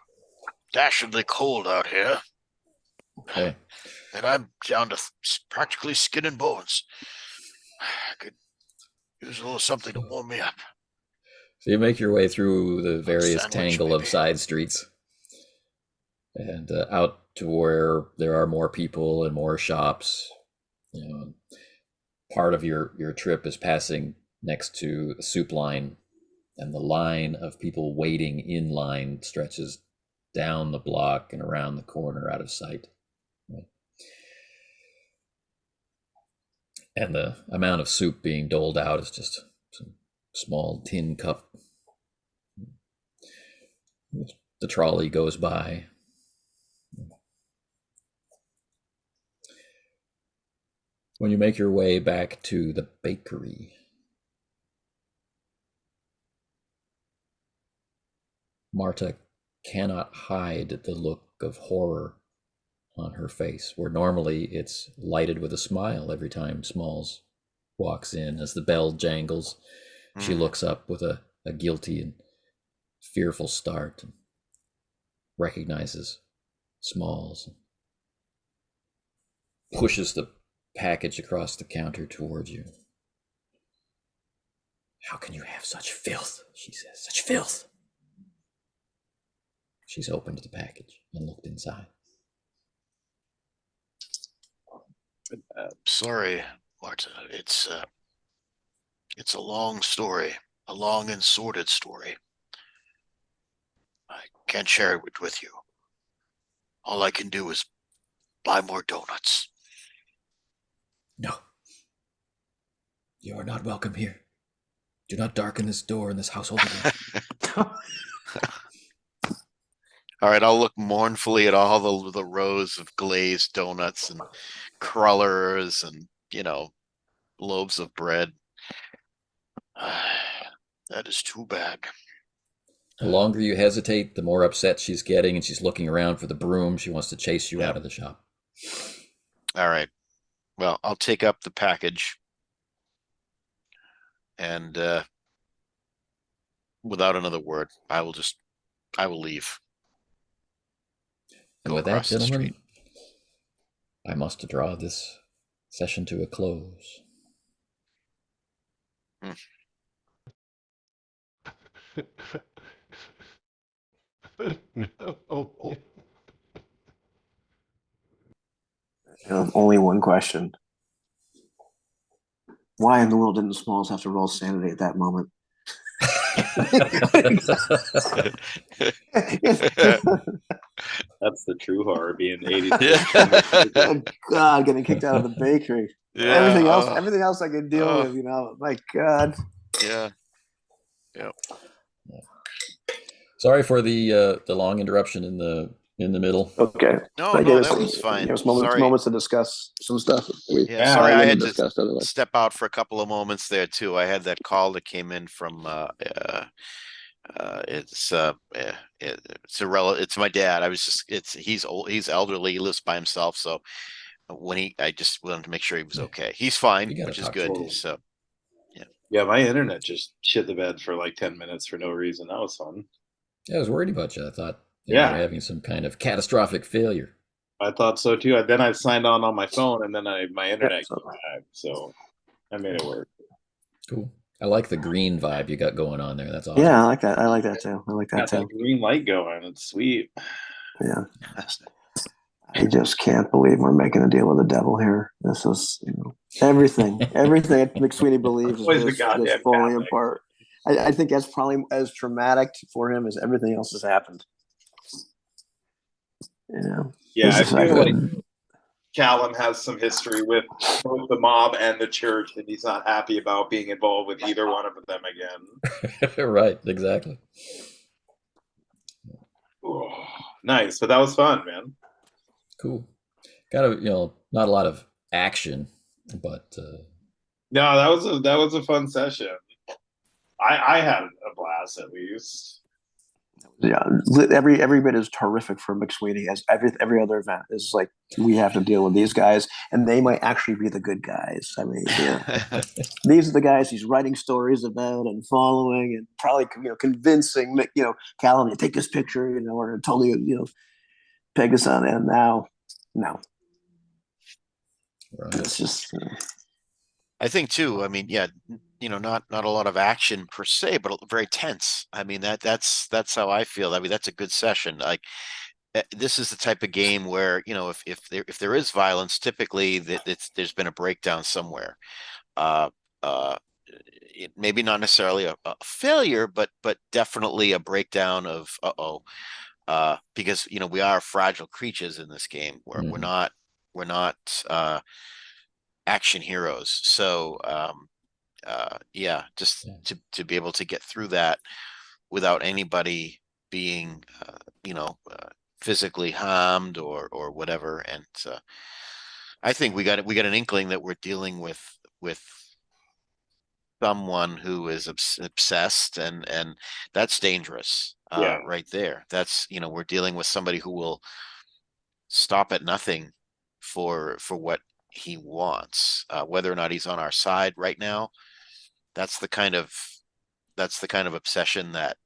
dashingly cold out here. Okay. And I'm down to practically skin and bones. I could use a little something to warm me up. So you make your way through the various Sandwich, tangle of maybe. side streets and out to where there are more people and more shops. You know, part of your trip is passing next to the soup line, and the line of people waiting in line stretches down the block and around the corner out of sight. Right? And the amount of soup being doled out is just some small tin cup. The trolley goes by. When you make your way back to the bakery, Marta cannot hide the look of horror on her face, where normally it's lighted with a smile every time Smalls walks in. As the bell jangles, she looks up with a guilty and fearful start and recognizes Smalls, pushes the package across the counter towards you. How can you have such filth? She says. Such filth. She's opened the package and looked inside. Sorry, Marta. It's a long story, a long and sordid story. I can't share it with you. All I can do is buy more donuts. No. You are not welcome here. Do not darken this door in this household again. All right, I'll look mournfully at all the rows of glazed donuts and crullers and, loaves of bread. That is too bad. The longer you hesitate, the more upset she's getting, and she's looking around for the broom. She wants to chase you out of the shop. All right. Well, I'll take up the package and without another word, I will leave. And Go with that, across the gentlemen, street. I must draw this session to a close. No. Only one question. Why in the world didn't Smalls have to roll sanity at that moment? That's the true horror, being 80. Oh, God, getting kicked out of the bakery. Everything else I can deal with, My God. Yeah. Sorry for the long interruption in the middle. Okay. No, that was fine. There's Sorry. moments to discuss some stuff. Sorry, I had to discussed otherwise. step out for a couple of moments there too. I had that call that came in from it's my dad. He's old, he's elderly, he lives by himself, so I just wanted to make sure he was okay. He's fine, which is good. So yeah, my internet just shit the bed for like 10 minutes for no reason. That was fun. Yeah, I was worried about you. I thought you were having some kind of catastrophic failure. I thought so too. Then I signed on my phone, and then my internet came back, so I made it work. Cool. I like the green vibe you got going on there. That's awesome. Yeah, I like that. I like that too. I like that Got that too. green light going. It's sweet. Yeah. I just can't believe we're making a deal with the devil here. This is, everything that McSweeney believes is Always the just goddamn falling Catholic. apart. I think that's probably as traumatic for him as everything else has happened. Yeah, I This is feel like Callum has some history with both the mob and the church, and he's not happy about being involved with either one of them again. Right, exactly. Oh, nice, but that was fun, man. Cool. Got a not a lot of action, but No, that was a fun session. I had a blast at least. yeah, every bit is terrific for McSweeney. As every other event is like, we have to deal with these guys, and they might actually be the good guys. I mean, these are the guys he's writing stories about and following, and probably convincing Callum to take this picture, or totally peg us on. And now, no, right. it's just. I think too. I mean, yeah, not a lot of action per se, but very tense. I mean, that's how I feel. I mean, that's a good session. Like, this is the type of game where if there is violence, typically there's been a breakdown somewhere. Maybe not necessarily a failure, but definitely a breakdown of because we are fragile creatures in this game. We're not action heroes. So yeah, just to be able to get through that without anybody being physically harmed or whatever. And I think we got an inkling that we're dealing with someone who is obsessed, and that's dangerous. Yeah. Right there. That's we're dealing with somebody who will stop at nothing for what he wants, whether or not he's on our side right now. That's the kind of obsession that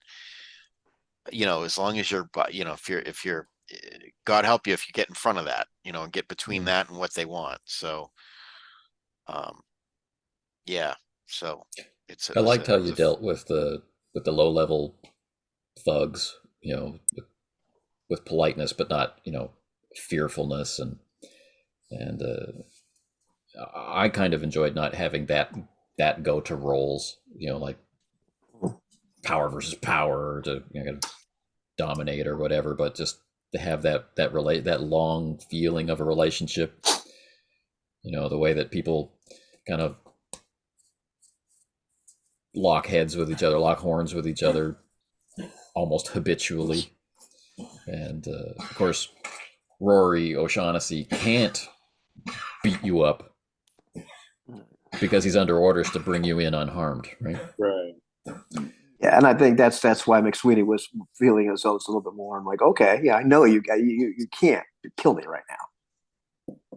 as long as you're if you're God help you if you get in front of that, and get between that and what they want. So yeah, so I liked how you dealt with the low level thugs, with politeness, but not fearfulness, and I kind of enjoyed not having that go to roles, like power versus power to dominate or whatever, but just to have that long feeling of a relationship, the way that people kind of lock heads with each other, lock horns with each other almost habitually. And of course, Rory O'Shaughnessy can't beat you up because he's under orders to bring you in unharmed, right? Right. Yeah, and I think that's why McSweeney was feeling as though it's a little bit more. I'm like, okay, yeah, I know you can't kill me right now.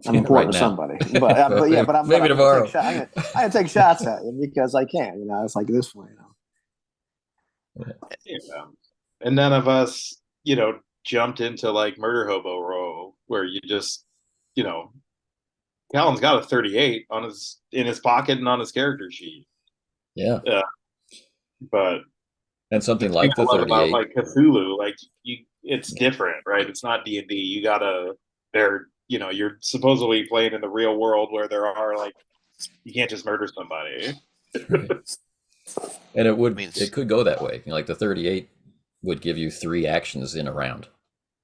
I'm important to somebody, but yeah, but I'm maybe tomorrow. I'm gonna take shots at you because I can. It's like this way. Yeah. And none of us, jumped into like murder hobo row where you just, Callum's got a 38 in his pocket and on his character sheet. Yeah. But and something like the 38 about like Cthulhu, like it's different, right? It's not D&D. You're supposedly playing in the real world where there are like, you can't just murder somebody. And it could go that way. Like the 38 would give you 3 actions in a round.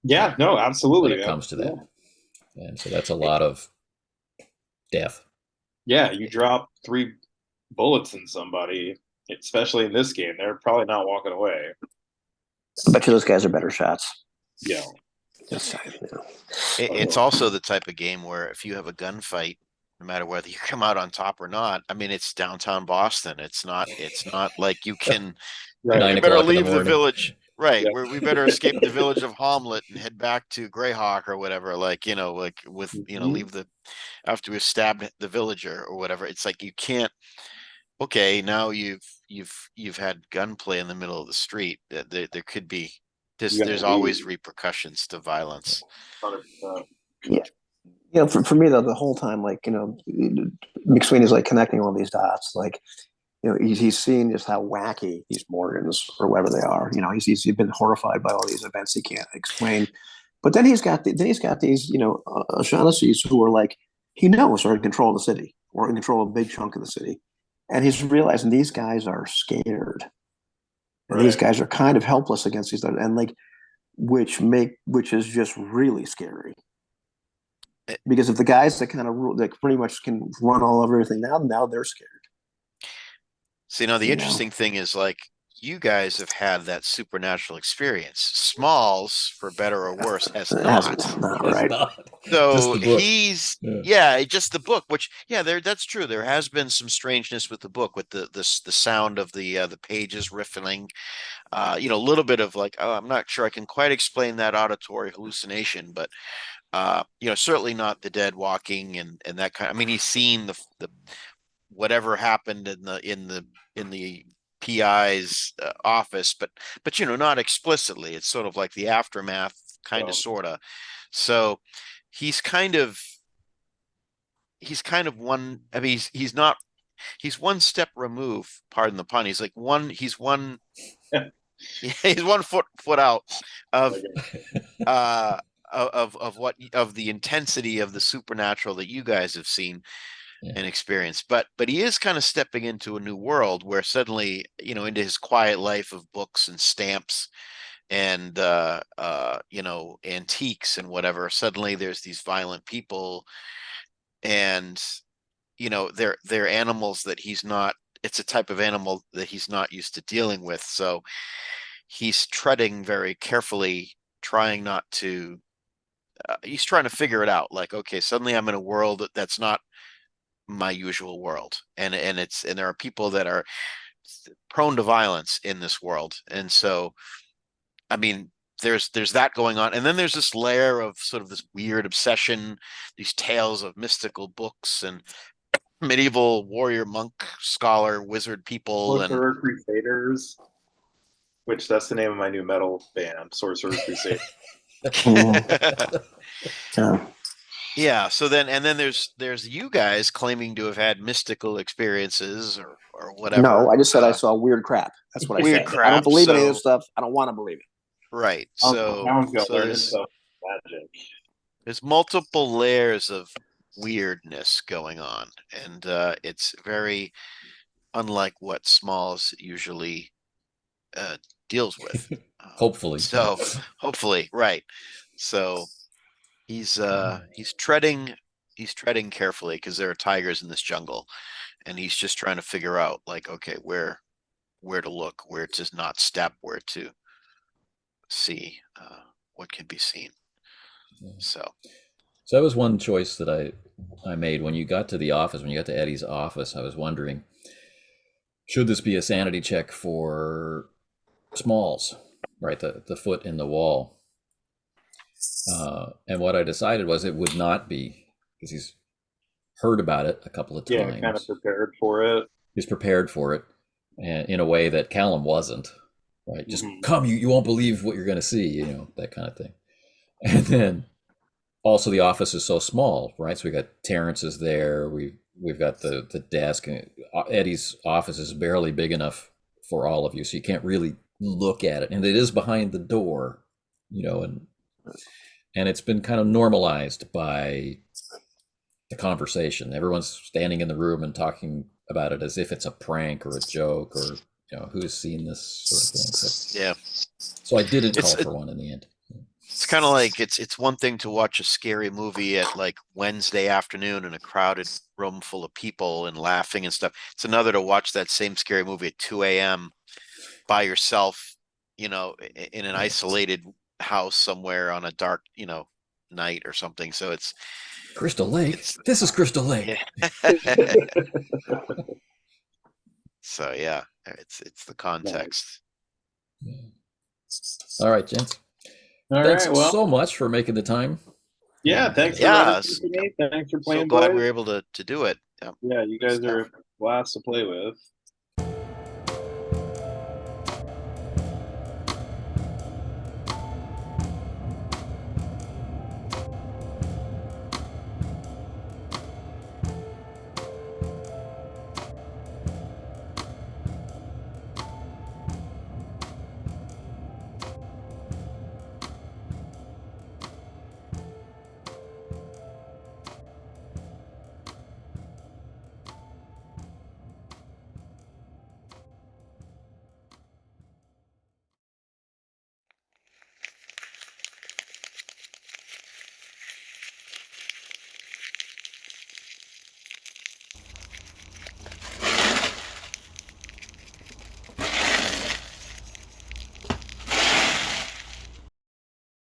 Yeah, no, absolutely. When it comes to that. And so that's a lot of death. Yeah, you drop 3 bullets in somebody, especially in this game, they're probably not walking away. I bet you those guys are better shots. Yeah. It's also the type of game where if you have a gunfight, no matter whether you come out on top or not, I mean, it's downtown Boston. It's not like you can you better leave the village. Right. Yeah. We better escape the village of Hamlet and head back to Greyhawk or whatever. Like, after we've stabbed the villager or whatever. It's like you can't. Okay, now you've had gunplay in the middle of the street. There could be there's always repercussions to violence. 100%. Yeah. For me though, the whole time, like, McSweeney's like connecting all these dots. Like, he's seen just how wacky these Morgans or whatever they are. He's been horrified by all these events he can't explain. But then he's got these O'Shaughnessy's who are like, he knows are in control of the city or in control of a big chunk of the city, and he's realizing these guys are scared. And these guys are kind of helpless against these, and like, which is just really scary. Because if the guys that kind of rule, that pretty much can run all over everything now they're scared. So, the interesting thing is, like, you guys have had that supernatural experience. Smalls, for better or worse, has not. Not right. So Just just the book. Which, that's true. There has been some strangeness with the book, with the sound of the pages riffling. A little bit of like, oh, I'm not sure I can quite explain that auditory hallucination, but certainly not the dead walking and that kind. I mean, he's seen the whatever happened in the PI's office, but not explicitly. It's sort of like the aftermath, kind of, sort of. So he's kind of one. I mean, he's one step removed. Pardon the pun. He's one foot out of of the intensity of the supernatural that you guys have seen and experienced. But he is kind of stepping into a new world where suddenly, into his quiet life of books and stamps and antiques and whatever, suddenly there's these violent people, and they're animals that he's not. It's a type of animal that he's not used to dealing with. So he's treading very carefully, trying not to. He's trying to figure it out. Like, okay, suddenly I'm in a world that's not my usual world, and there are people that are prone to violence in this world, and so, I mean, there's that going on, and then there's this layer of sort of this weird obsession, these tales of mystical books and medieval warrior, monk, scholar, wizard people, Sorcerer Crusaders, which that's the name of my new metal band, Sorcerer Crusade. Yeah. So then there's you guys claiming to have had mystical experiences or whatever. No, I just said I saw weird crap. That's what I Weird said. crap. I don't believe any of this stuff. I don't want to believe it. Right. Now I'm gonna learn there's stuff magic. multiple layers of weirdness going on, and it's very unlike what Smalls usually deals with. Hopefully. So hopefully, right. So he's treading carefully because there are tigers in this jungle, and he's just trying to figure out, like, okay, where to look, where to not step, where to see what can be seen. So that was one choice that I made when you got to the office. When you got to Eddie's office, I was wondering, should this be a sanity check for Smalls, right? The foot in the wall. And what I decided was it would not be, because he's heard about it a couple of times. Yeah, kind of prepared for it. He's prepared for it, and in a way that Callum wasn't, right? Just come, you won't believe what you're going to see, that kind of thing. And then also the office is so small, right? So we got Terrence is there. We've got the desk. Eddie's office is barely big enough for all of you, so you can't really look at it. And it is behind the door, and it's been kind of normalized by the conversation. Everyone's standing in the room and talking about it as if it's a prank or a joke, or who's seen this sort of thing. So I didn't call for one in the end. It's kind of like it's one thing to watch a scary movie at like Wednesday afternoon in a crowded room full of people and laughing and stuff. It's another to watch that same scary movie at 2 a.m. by yourself, in an isolated house somewhere on a dark, night or something. So it's Crystal Lake. This is Crystal Lake. Yeah. So yeah, it's the context. Yeah. All right, gents. All Thanks right, well, so much for making the time. yeah, thanks for Yeah, running, Thanks for playing. So glad boys. we were able to do it. Yeah, you guys are a blast to play with.